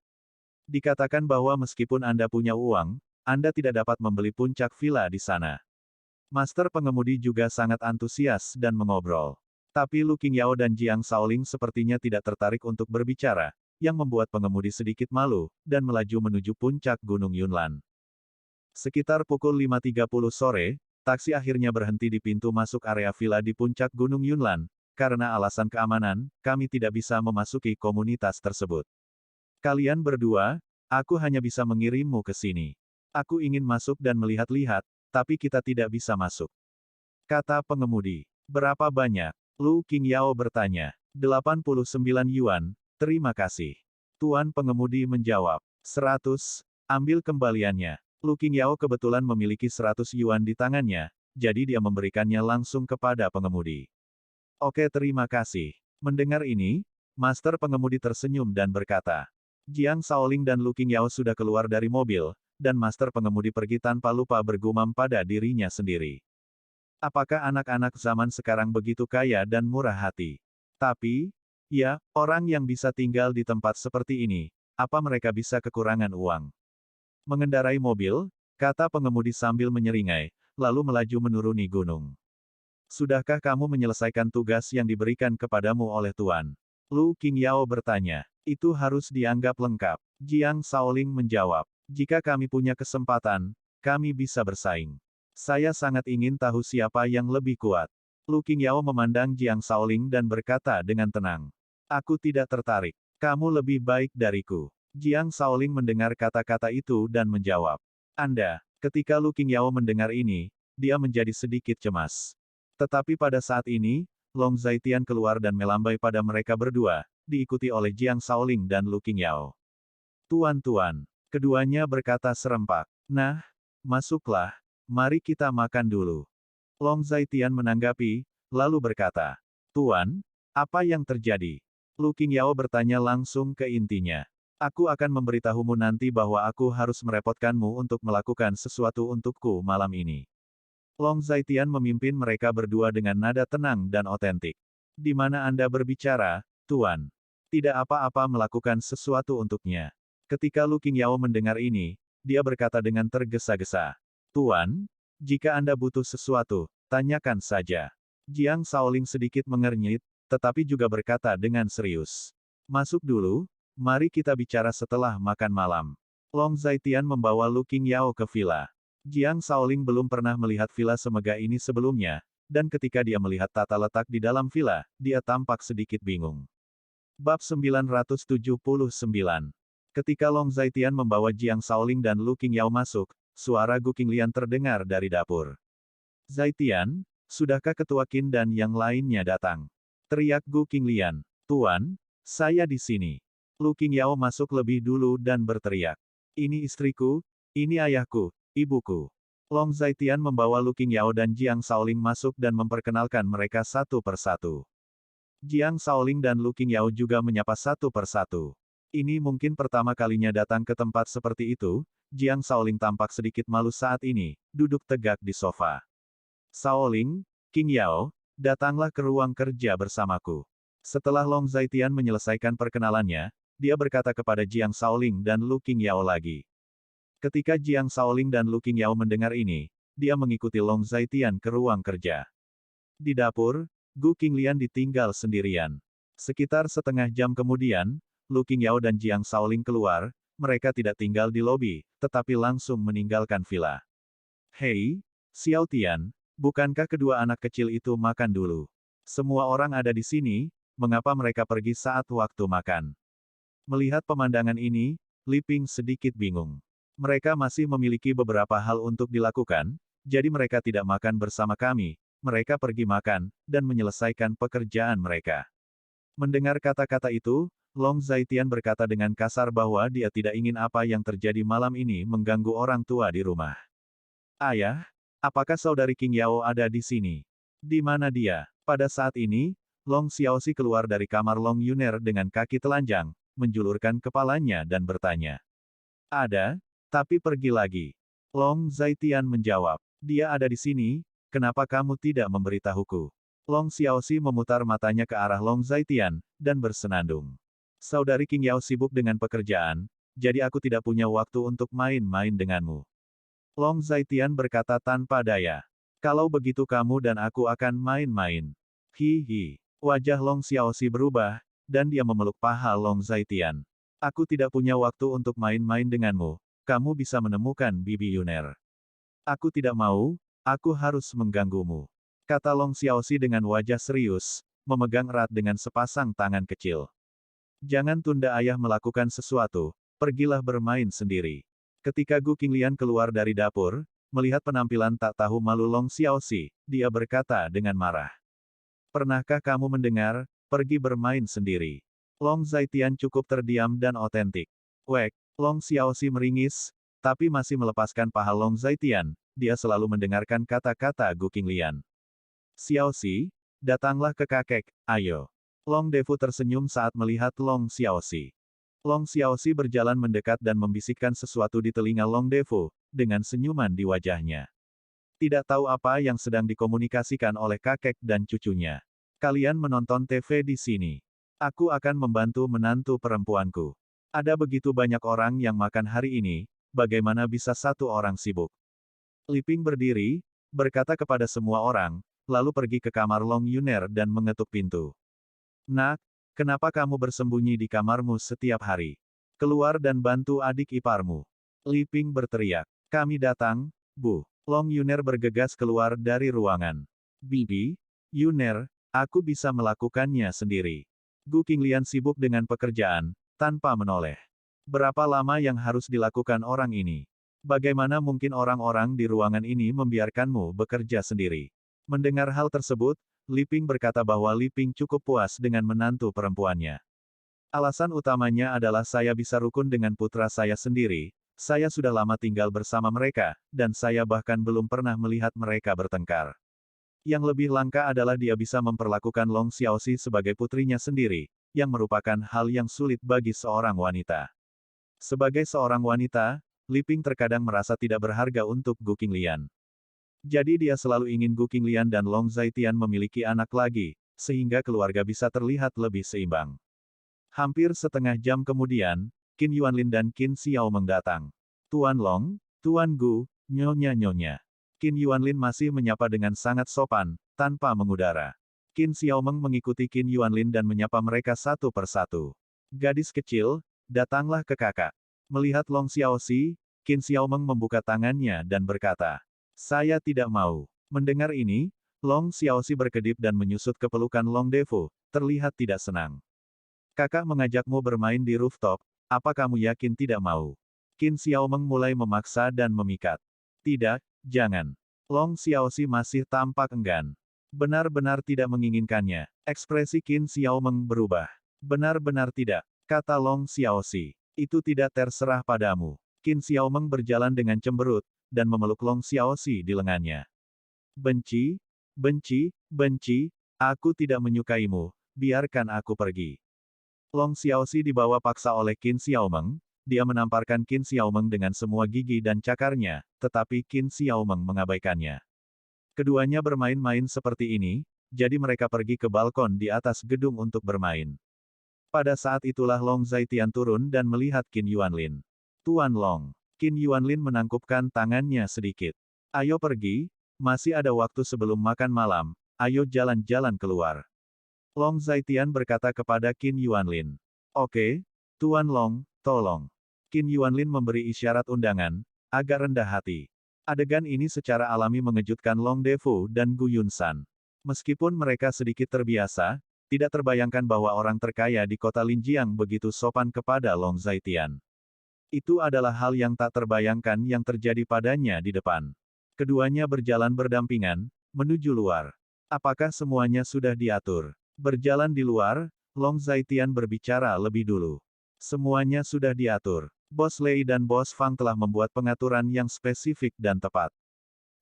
Dikatakan bahwa meskipun Anda punya uang, Anda tidak dapat membeli puncak villa di sana. Master pengemudi juga sangat antusias dan mengobrol. Tapi Lu Qingyao dan Jiang Shaoling sepertinya tidak tertarik untuk berbicara, yang membuat pengemudi sedikit malu, dan melaju menuju puncak Gunung Yunlan. Sekitar pukul 5.30 sore, taksi akhirnya berhenti di pintu masuk area villa di puncak Gunung Yunlan. Karena alasan keamanan, kami tidak bisa memasuki komunitas tersebut. Kalian berdua, aku hanya bisa mengirimmu ke sini. Aku ingin masuk dan melihat-lihat, tapi kita tidak bisa masuk. Kata pengemudi. Berapa banyak? Lu Qingyao bertanya. 89 yuan, terima kasih. Tuan pengemudi menjawab. 100, ambil kembaliannya. Lu Qingyao kebetulan memiliki 100 yuan di tangannya, jadi dia memberikannya langsung kepada pengemudi. Oke, terima kasih. Mendengar ini, master pengemudi tersenyum dan berkata. Jiang Shaoling dan Lu Qingyao sudah keluar dari mobil, dan master pengemudi pergi tanpa lupa bergumam pada dirinya sendiri. Apakah anak-anak zaman sekarang begitu kaya dan murah hati? Tapi, ya, orang yang bisa tinggal di tempat seperti ini, apa mereka bisa kekurangan uang? Mengendarai mobil, kata pengemudi sambil menyeringai, lalu melaju menuruni gunung. Sudahkah kamu menyelesaikan tugas yang diberikan kepadamu oleh Tuan? Lu Qingyao bertanya. Itu harus dianggap lengkap. Jiang Shaoling menjawab. Jika kami punya kesempatan, kami bisa bersaing. Saya sangat ingin tahu siapa yang lebih kuat. Lu Qingyao memandang Jiang Shaoling dan berkata dengan tenang. Aku tidak tertarik. Kamu lebih baik dariku. Jiang Shaoling mendengar kata-kata itu dan menjawab. Anda. Ketika Lu Qingyao mendengar ini, dia menjadi sedikit cemas. Tetapi pada saat ini, Long Zhaitian keluar dan melambai pada mereka berdua, diikuti oleh Jiang Shaoling dan Lu Qingyao. Tuan-tuan. Keduanya berkata serempak. Nah, masuklah. Mari kita makan dulu. Long Zhaitian menanggapi, lalu berkata. Tuan, apa yang terjadi? Lu Qingyao bertanya langsung ke intinya. Aku akan memberitahumu nanti bahwa aku harus merepotkanmu untuk melakukan sesuatu untukku malam ini. Long Zhaitian memimpin mereka berdua dengan nada tenang dan otentik. Di mana Anda berbicara, Tuan? Tidak apa-apa melakukan sesuatu untuknya. Ketika Lu Qingyao mendengar ini, dia berkata dengan tergesa-gesa. Tuan, jika Anda butuh sesuatu, tanyakan saja. Jiang Shaoling sedikit mengernyit, tetapi juga berkata dengan serius. Masuk dulu, mari kita bicara setelah makan malam. Long Zhaitian membawa Lu Qingyao ke villa. Jiang Shaoling belum pernah melihat villa semegah ini sebelumnya, dan ketika dia melihat tata letak di dalam villa, dia tampak sedikit bingung. Bab 979. Ketika Long Zhaitian membawa Jiang Shaoling dan Lu Qingyao masuk, suara Gu Qinglian terdengar dari dapur. Zhaitian, sudahkah Ketua Qin dan yang lainnya datang? Teriak Gu Qinglian. Tuan, saya di sini. Lu Qingyao masuk lebih dulu dan berteriak. Ini istriku, ini ayahku, ibuku. Long Zhaitian membawa Lu Qingyao dan Jiang Shaoling masuk dan memperkenalkan mereka satu persatu. Jiang Shaoling dan Lu Qingyao juga menyapa satu persatu. Ini mungkin pertama kalinya datang ke tempat seperti itu. Jiang Shaoling tampak sedikit malu saat ini, duduk tegak di sofa. Shaoling, Qingyao, datanglah ke ruang kerja bersamaku. Setelah Long Zhaitian menyelesaikan perkenalannya, dia berkata kepada Jiang Shaoling dan Lu Qingyao lagi. Ketika Jiang Shaoling dan Lu Qingyao mendengar ini, dia mengikuti Long Zhaitian ke ruang kerja. Di dapur, Gu Qinglian ditinggal sendirian. Sekitar setengah jam kemudian, Lu Qingyao dan Jiang Shaoling keluar, mereka tidak tinggal di lobi, tetapi langsung meninggalkan villa. Hei, Xiao Tian, bukankah kedua anak kecil itu makan dulu? Semua orang ada di sini, mengapa mereka pergi saat waktu makan? Melihat pemandangan ini, Li Ping sedikit bingung. Mereka masih memiliki beberapa hal untuk dilakukan, jadi mereka tidak makan bersama kami, mereka pergi makan, dan menyelesaikan pekerjaan mereka. Mendengar kata-kata itu, Long Zhaitian berkata dengan kasar bahwa dia tidak ingin apa yang terjadi malam ini mengganggu orang tua di rumah. Ayah, apakah saudari Qingyao ada di sini? Di mana dia? Pada saat ini, Long Xiaoxi keluar dari kamar Long Yuner dengan kaki telanjang, menjulurkan kepalanya dan bertanya. Ada, tapi pergi lagi. Long Zhaitian menjawab. Dia ada di sini, kenapa kamu tidak memberitahuku? Long Xiaoxi memutar matanya ke arah Long Zhaitian, dan bersenandung. Saudari Qingyao sibuk dengan pekerjaan, jadi aku tidak punya waktu untuk main-main denganmu. Long Zhaitian berkata tanpa daya. Kalau begitu kamu dan aku akan main-main. Hihi. Wajah Long Xiaoxi berubah, dan dia memeluk paha Long Zhaitian. Aku tidak punya waktu untuk main-main denganmu, kamu bisa menemukan Bibi Yuner. Aku tidak mau, aku harus mengganggumu. Kata Long Xiaoxi dengan wajah serius, memegang erat dengan sepasang tangan kecil. Jangan tunda ayah melakukan sesuatu, pergilah bermain sendiri. Ketika Gu Qinglian keluar dari dapur, melihat penampilan tak tahu malu Long Xiaoxi, dia berkata dengan marah. Pernahkah kamu mendengar, pergi bermain sendiri? Long Zhaitian cukup terdiam dan otentik. Wek, Long Xiaoxi meringis, tapi masih melepaskan paha Long Zhaitian, dia selalu mendengarkan kata-kata Gu Qinglian. Xiaoxi, datanglah ke kakek, ayo. Long Defu tersenyum saat melihat Long Xiaoxi. Long Xiaoxi berjalan mendekat dan membisikkan sesuatu di telinga Long Defu, dengan senyuman di wajahnya. Tidak tahu apa yang sedang dikomunikasikan oleh kakek dan cucunya. Kalian menonton TV di sini. Aku akan membantu menantu perempuanku. Ada begitu banyak orang yang makan hari ini, bagaimana bisa satu orang sibuk? Li Ping berdiri, berkata kepada semua orang, lalu pergi ke kamar Long Yuner dan mengetuk pintu. Nak, kenapa kamu bersembunyi di kamarmu setiap hari? Keluar dan bantu adik iparmu. Li Ping berteriak. Kami datang, Bu. Long Yuner bergegas keluar dari ruangan. Bibi, Yuner, aku bisa melakukannya sendiri. Gu Qinglian sibuk dengan pekerjaan, tanpa menoleh. Berapa lama yang harus dilakukan orang ini? Bagaimana mungkin orang-orang di ruangan ini membiarkanmu bekerja sendiri? Mendengar hal tersebut, Li Ping berkata bahwa Li Ping cukup puas dengan menantu perempuannya. Alasan utamanya adalah saya bisa rukun dengan putra saya sendiri, saya sudah lama tinggal bersama mereka, dan saya bahkan belum pernah melihat mereka bertengkar. Yang lebih langka adalah dia bisa memperlakukan Long Xiaoxi sebagai putrinya sendiri, yang merupakan hal yang sulit bagi seorang wanita. Sebagai seorang wanita, Li Ping terkadang merasa tidak berharga untuk Gu Qinglian. Jadi dia selalu ingin Gu Qinglian dan Long Zhaitian memiliki anak lagi, sehingga keluarga bisa terlihat lebih seimbang. Hampir setengah jam kemudian, Qin Yuanlin dan Qin Xiaomeng datang. Tuan Long, Tuan Gu, nyonya-nyonya. Qin Yuanlin masih menyapa dengan sangat sopan, tanpa mengudara. Qin Xiaomeng mengikuti Qin Yuanlin dan menyapa mereka satu persatu. Gadis kecil, datanglah ke kakak. Melihat Long Xiaoxi, Qin Xiaomeng membuka tangannya dan berkata, saya tidak mau. Mendengar ini, Long Xiaoxi berkedip dan menyusut ke pelukan Long Defu, terlihat tidak senang. Kakak mengajakmu bermain di rooftop, apa kamu yakin tidak mau? Qin Xiaomeng mulai memaksa dan memikat. Tidak, jangan. Long Xiaoxi masih tampak enggan. Benar-benar tidak menginginkannya. Ekspresi Qin Xiaomeng berubah. Benar-benar tidak, kata Long Xiaoxi. Itu tidak terserah padamu. Qin Xiaomeng berjalan dengan cemberut, dan memeluk Long Xiaoxi di lengannya. Benci, benci, benci, aku tidak menyukaimu, biarkan aku pergi. Long Xiaoxi dibawa paksa oleh Qin Xiaomeng, dia menamparkan Qin Xiaomeng dengan semua gigi dan cakarnya, tetapi Qin Xiaomeng mengabaikannya. Keduanya bermain-main seperti ini, jadi mereka pergi ke balkon di atas gedung untuk bermain. Pada saat itulah Long Zhaitian turun dan melihat Qin Yuanlin. Tuan Long. Qin Yuanlin menangkupkan tangannya sedikit. Ayo pergi, masih ada waktu sebelum makan malam, ayo jalan-jalan keluar. Long Zhaitian berkata kepada Qin Yuanlin. Oke, Tuan Long, tolong. Qin Yuanlin memberi isyarat undangan, agak rendah hati. Adegan ini secara alami mengejutkan Long Defu dan Gu Yunsan. Meskipun mereka sedikit terbiasa, tidak terbayangkan bahwa orang terkaya di kota Linjiang begitu sopan kepada Long Zhaitian. Itu adalah hal yang tak terbayangkan yang terjadi padanya di depan. Keduanya berjalan berdampingan, menuju luar. Apakah semuanya sudah diatur? Berjalan di luar, Long Zhaitian berbicara lebih dulu. Semuanya sudah diatur. Bos Lei dan Bos Fang telah membuat pengaturan yang spesifik dan tepat.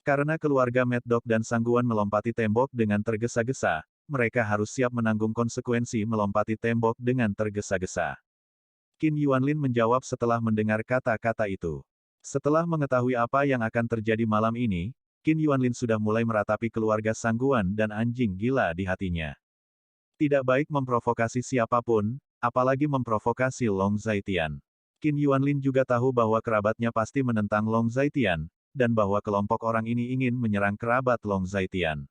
Karena keluarga Mad Dog dan Sangguan melompati tembok dengan tergesa-gesa, mereka harus siap menanggung konsekuensi melompati tembok dengan tergesa-gesa. Qin Yuanlin menjawab setelah mendengar kata-kata itu. Setelah mengetahui apa yang akan terjadi malam ini, Qin Yuanlin sudah mulai meratapi keluarga Sangguan dan anjing gila di hatinya. Tidak baik memprovokasi siapapun, apalagi memprovokasi Long Zhaitian. Qin Yuanlin juga tahu bahwa kerabatnya pasti menentang Long Zhaitian, dan bahwa kelompok orang ini ingin menyerang kerabat Long Zhaitian.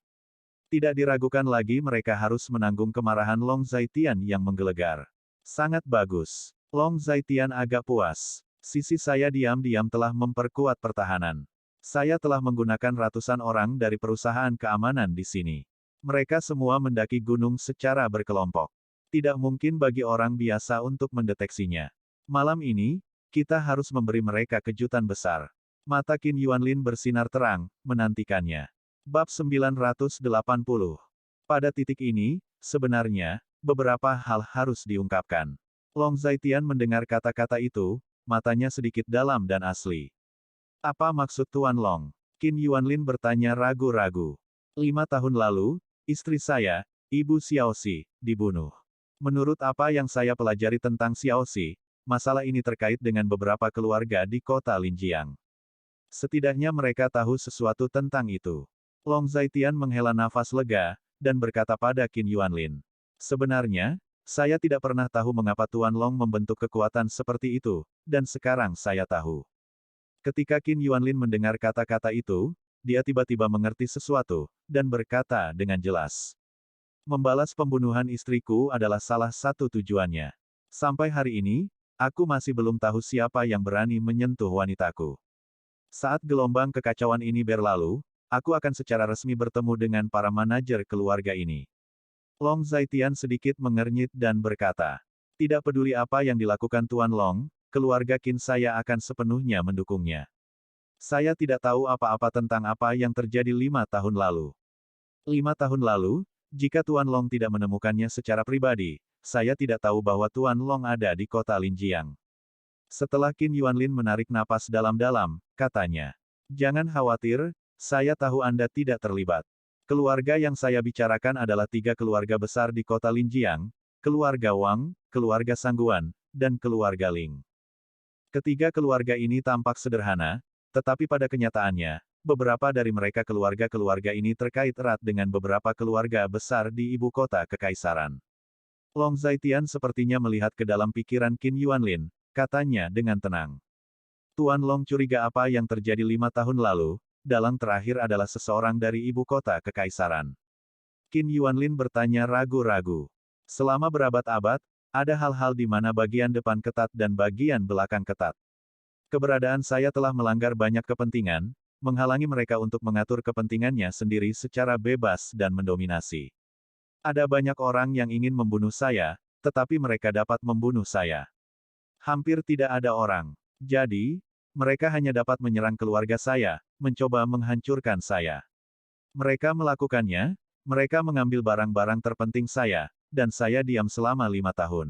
Tidak diragukan lagi mereka harus menanggung kemarahan Long Zhaitian yang menggelegar. Sangat bagus. Long Zhaitian agak puas. Sisi saya diam-diam telah memperkuat pertahanan. Saya telah menggunakan ratusan orang dari perusahaan keamanan di sini. Mereka semua mendaki gunung secara berkelompok. Tidak mungkin bagi orang biasa untuk mendeteksinya. Malam ini, kita harus memberi mereka kejutan besar. Mata Qin Yuanlin bersinar terang, menantikannya. Bab 980. Pada titik ini, sebenarnya, beberapa hal harus diungkapkan. Long Zhaitian mendengar kata-kata itu, matanya sedikit dalam dan asli. Apa maksud Tuan Long? Qin Yuanlin bertanya ragu-ragu. 5 tahun lalu, istri saya, Ibu Xiaoxi, dibunuh. Menurut apa yang saya pelajari tentang Xiaoxi, masalah ini terkait dengan beberapa keluarga di kota Linjiang. Setidaknya mereka tahu sesuatu tentang itu. Long Zhaitian menghela nafas lega, dan berkata pada Qin Yuanlin. Sebenarnya, saya tidak pernah tahu mengapa Tuan Long membentuk kekuatan seperti itu, dan sekarang saya tahu. Ketika Qin Yuanlin mendengar kata-kata itu, dia tiba-tiba mengerti sesuatu, dan berkata dengan jelas. Membalas pembunuhan istriku adalah salah satu tujuannya. Sampai hari ini, aku masih belum tahu siapa yang berani menyentuh wanitaku. Saat gelombang kekacauan ini berlalu, aku akan secara resmi bertemu dengan para manajer keluarga ini. Long Zaitian sedikit mengernyit dan berkata, tidak peduli apa yang dilakukan Tuan Long, keluarga Qin saya akan sepenuhnya mendukungnya. Saya tidak tahu apa-apa tentang apa yang terjadi 5 tahun lalu. 5 tahun lalu, jika Tuan Long tidak menemukannya secara pribadi, saya tidak tahu bahwa Tuan Long ada di kota Linjiang. Setelah Qin Yuanlin menarik napas dalam-dalam, katanya, jangan khawatir, saya tahu Anda tidak terlibat. Keluarga yang saya bicarakan adalah 3 keluarga besar di kota Linjiang, keluarga Wang, keluarga Sangguan, dan keluarga Ling. Ketiga keluarga ini tampak sederhana, tetapi pada kenyataannya, beberapa dari mereka keluarga-keluarga ini terkait erat dengan beberapa keluarga besar di ibu kota kekaisaran. Long Zaitian sepertinya melihat ke dalam pikiran Qin Yuanlin, katanya dengan tenang. Tuan Long curiga apa yang terjadi 5 tahun lalu, dalang terakhir adalah seseorang dari ibu kota kekaisaran. Qin Yuanlin bertanya ragu-ragu. Selama berabad-abad, ada hal-hal di mana bagian depan ketat dan bagian belakang ketat. Keberadaan saya telah melanggar banyak kepentingan, menghalangi mereka untuk mengatur kepentingannya sendiri secara bebas dan mendominasi. Ada banyak orang yang ingin membunuh saya, tetapi mereka dapat membunuh saya. Hampir tidak ada orang. Jadi, mereka hanya dapat menyerang keluarga saya, mencoba menghancurkan saya. Mereka melakukannya, mereka mengambil barang-barang terpenting saya, dan saya diam selama 5 tahun.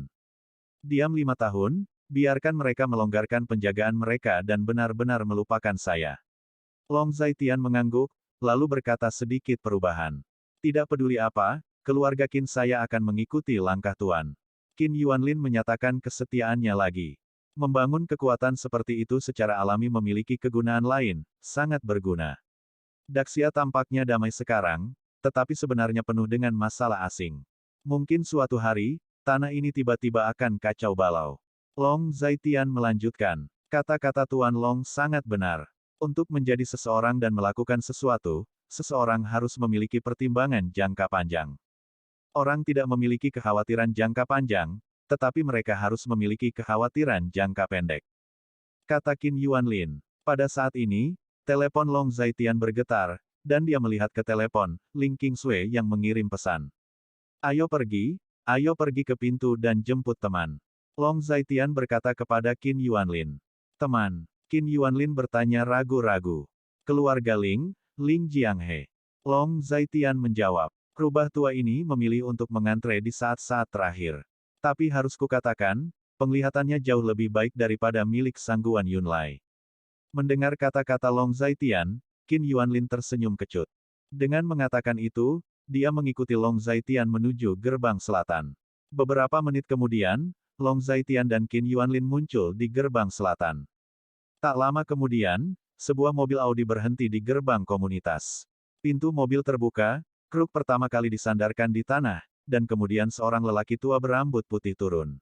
Diam 5 tahun, biarkan mereka melonggarkan penjagaan mereka dan benar-benar melupakan saya. Long Zaitian mengangguk, lalu berkata sedikit perubahan. Tidak peduli apa, keluarga Qin saya akan mengikuti langkah Tuan. Qin Yuanlin menyatakan kesetiaannya lagi. Membangun kekuatan seperti itu secara alami memiliki kegunaan lain, sangat berguna. Daxia tampaknya damai sekarang, tetapi sebenarnya penuh dengan masalah asing. Mungkin suatu hari, tanah ini tiba-tiba akan kacau balau. Long Zaitian melanjutkan, kata-kata Tuan Long sangat benar. Untuk menjadi seseorang dan melakukan sesuatu, seseorang harus memiliki pertimbangan jangka panjang. Orang tidak memiliki kekhawatiran jangka panjang, tetapi mereka harus memiliki kekhawatiran jangka pendek. Kata Qin Yuanlin. Pada saat ini, telepon Long Zaitian bergetar, dan dia melihat ke telepon Ling Qingsui yang mengirim pesan. Ayo pergi ke pintu dan jemput teman. Long Zaitian berkata kepada Qin Yuanlin. Teman. Qin Yuanlin bertanya ragu-ragu. Keluarga Ling, Ling Jianghe. Long Zaitian menjawab. Rubah tua ini memilih untuk mengantre di saat-saat terakhir. Tapi harus kukatakan, penglihatannya jauh lebih baik daripada milik Sangguan Yunlai. Mendengar kata-kata Long Zaitian, Qin Yuanlin tersenyum kecut. Dengan mengatakan itu, dia mengikuti Long Zaitian menuju gerbang selatan. Beberapa menit kemudian, Long Zaitian dan Qin Yuanlin muncul di gerbang selatan. Tak lama kemudian, sebuah mobil Audi berhenti di gerbang komunitas. Pintu mobil terbuka, kruk pertama kali disandarkan di tanah, dan kemudian seorang lelaki tua berambut putih turun.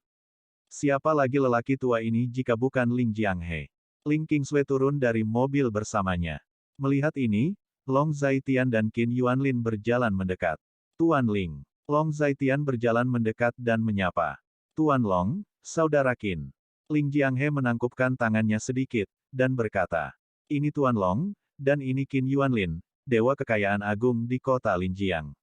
Siapa lagi lelaki tua ini jika bukan Ling Jianghe? Ling Qingsui turun dari mobil bersamanya. Melihat ini, Long Zaitian dan Qin Yuanlin berjalan mendekat. Tuan Ling. Long Zaitian berjalan mendekat dan menyapa. Tuan Long, saudara Qin. Ling Jianghe menangkupkan tangannya sedikit, dan berkata, ini Tuan Long, dan ini Qin Yuanlin, dewa kekayaan agung di kota Linjiang.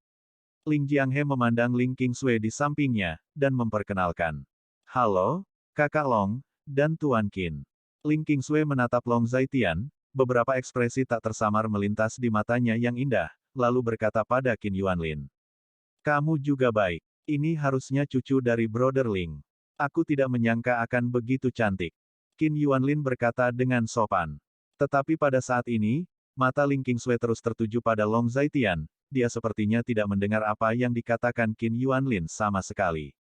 Ling Jianghe memandang Ling Qingsui di sampingnya, dan memperkenalkan. Halo, Kakak Long, dan Tuan Qin. Ling Qingsui menatap Long Zaitian, beberapa ekspresi tak tersamar melintas di matanya yang indah, lalu berkata pada Qin Yuanlin. Kamu juga baik. Ini harusnya cucu dari Brother Ling. Aku tidak menyangka akan begitu cantik. Qin Yuanlin berkata dengan sopan. Tetapi pada saat ini, mata Ling Qingsui terus tertuju pada Long Zaitian, dia sepertinya tidak mendengar apa yang dikatakan Qin Yuanlin sama sekali.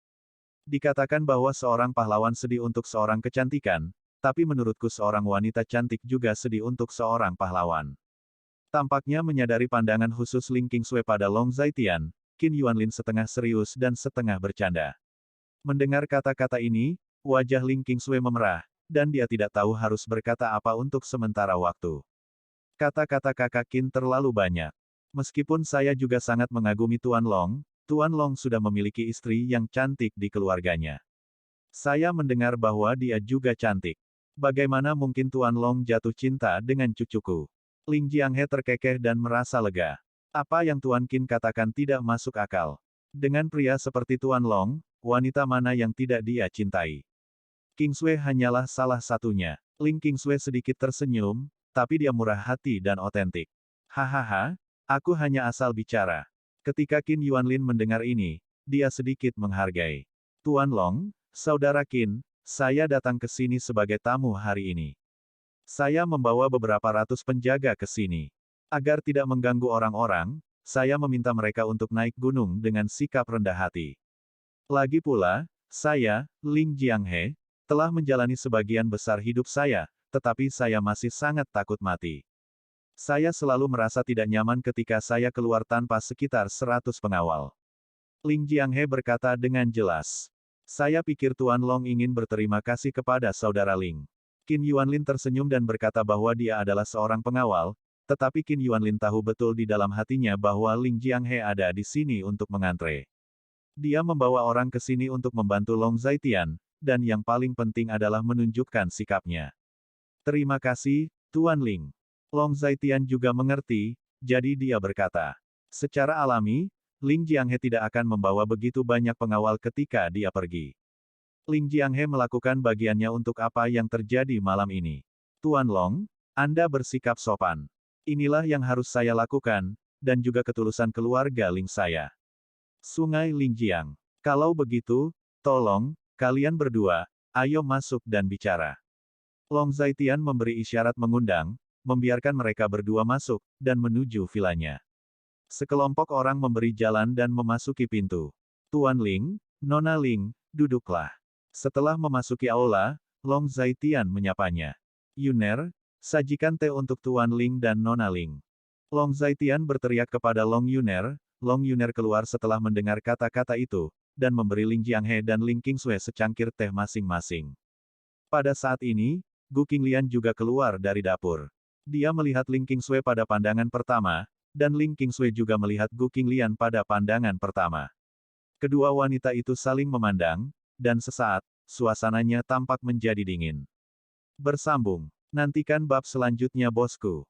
Dikatakan bahwa seorang pahlawan sedih untuk seorang kecantikan, tapi menurutku seorang wanita cantik juga sedih untuk seorang pahlawan. Tampaknya menyadari pandangan khusus Ling Qingsui pada Long Zaitian, Qin Yuanlin setengah serius dan setengah bercanda. Mendengar kata-kata ini, wajah Ling Qingsui memerah, dan dia tidak tahu harus berkata apa untuk sementara waktu. Kata-kata Kakak Qin terlalu banyak. Meskipun saya juga sangat mengagumi Tuan Long sudah memiliki istri yang cantik di keluarganya. Saya mendengar bahwa dia juga cantik. Bagaimana mungkin Tuan Long jatuh cinta dengan cucuku? Ling Jianghe terkekeh dan merasa lega. Apa yang Tuan Qin katakan tidak masuk akal. Dengan pria seperti Tuan Long, wanita mana yang tidak dia cintai? Kingsway hanyalah salah satunya. Ling Kingsway sedikit tersenyum, tapi dia murah hati dan otentik. Hahaha, aku hanya asal bicara. Ketika Qin Yuanlin mendengar ini, dia sedikit menghargai. Tuan Long, Saudara Qin, saya datang ke sini sebagai tamu hari ini. Saya membawa beberapa ratus penjaga ke sini. Agar tidak mengganggu orang-orang, saya meminta mereka untuk naik gunung dengan sikap rendah hati. Lagi pula, saya, Ling Jianghe, telah menjalani sebagian besar hidup saya, tetapi saya masih sangat takut mati. Saya selalu merasa tidak nyaman ketika saya keluar tanpa sekitar 100 pengawal. Ling Jianghe berkata dengan jelas. Saya pikir Tuan Long ingin berterima kasih kepada Saudara Ling. Qin Yuanlin tersenyum dan berkata bahwa dia adalah seorang pengawal, tetapi Qin Yuanlin tahu betul di dalam hatinya bahwa Ling Jianghe ada di sini untuk mengantre. Dia membawa orang ke sini untuk membantu Long Zaitian, dan yang paling penting adalah menunjukkan sikapnya. Terima kasih, Tuan Ling. Long Zaitian juga mengerti, jadi dia berkata. Secara alami, Ling Jianghe tidak akan membawa begitu banyak pengawal ketika dia pergi. Ling Jianghe melakukan bagiannya untuk apa yang terjadi malam ini. Tuan Long, Anda bersikap sopan. Inilah yang harus saya lakukan, dan juga ketulusan keluarga Ling saya. Sungai Lingjiang. Kalau begitu, tolong, kalian berdua, ayo masuk dan bicara. Long Zaitian memberi isyarat mengundang, membiarkan mereka berdua masuk, dan menuju vilanya. Sekelompok orang memberi jalan dan memasuki pintu. Tuan Ling, Nona Ling, duduklah. Setelah memasuki aula, Long Zaitian menyapanya. Yuner, sajikan teh untuk Tuan Ling dan Nona Ling. Long Zaitian berteriak kepada Long Yuner keluar setelah mendengar kata-kata itu, dan memberi Ling Jianghe dan Ling Kingsway secangkir teh masing-masing. Pada saat ini, Gu Qinglian juga keluar dari dapur. Dia melihat Ling Kingsway pada pandangan pertama, dan Ling Kingsway juga melihat Gu Qinglian pada pandangan pertama. Kedua wanita itu saling memandang, dan sesaat, suasananya tampak menjadi dingin. Bersambung. Nantikan bab selanjutnya bosku.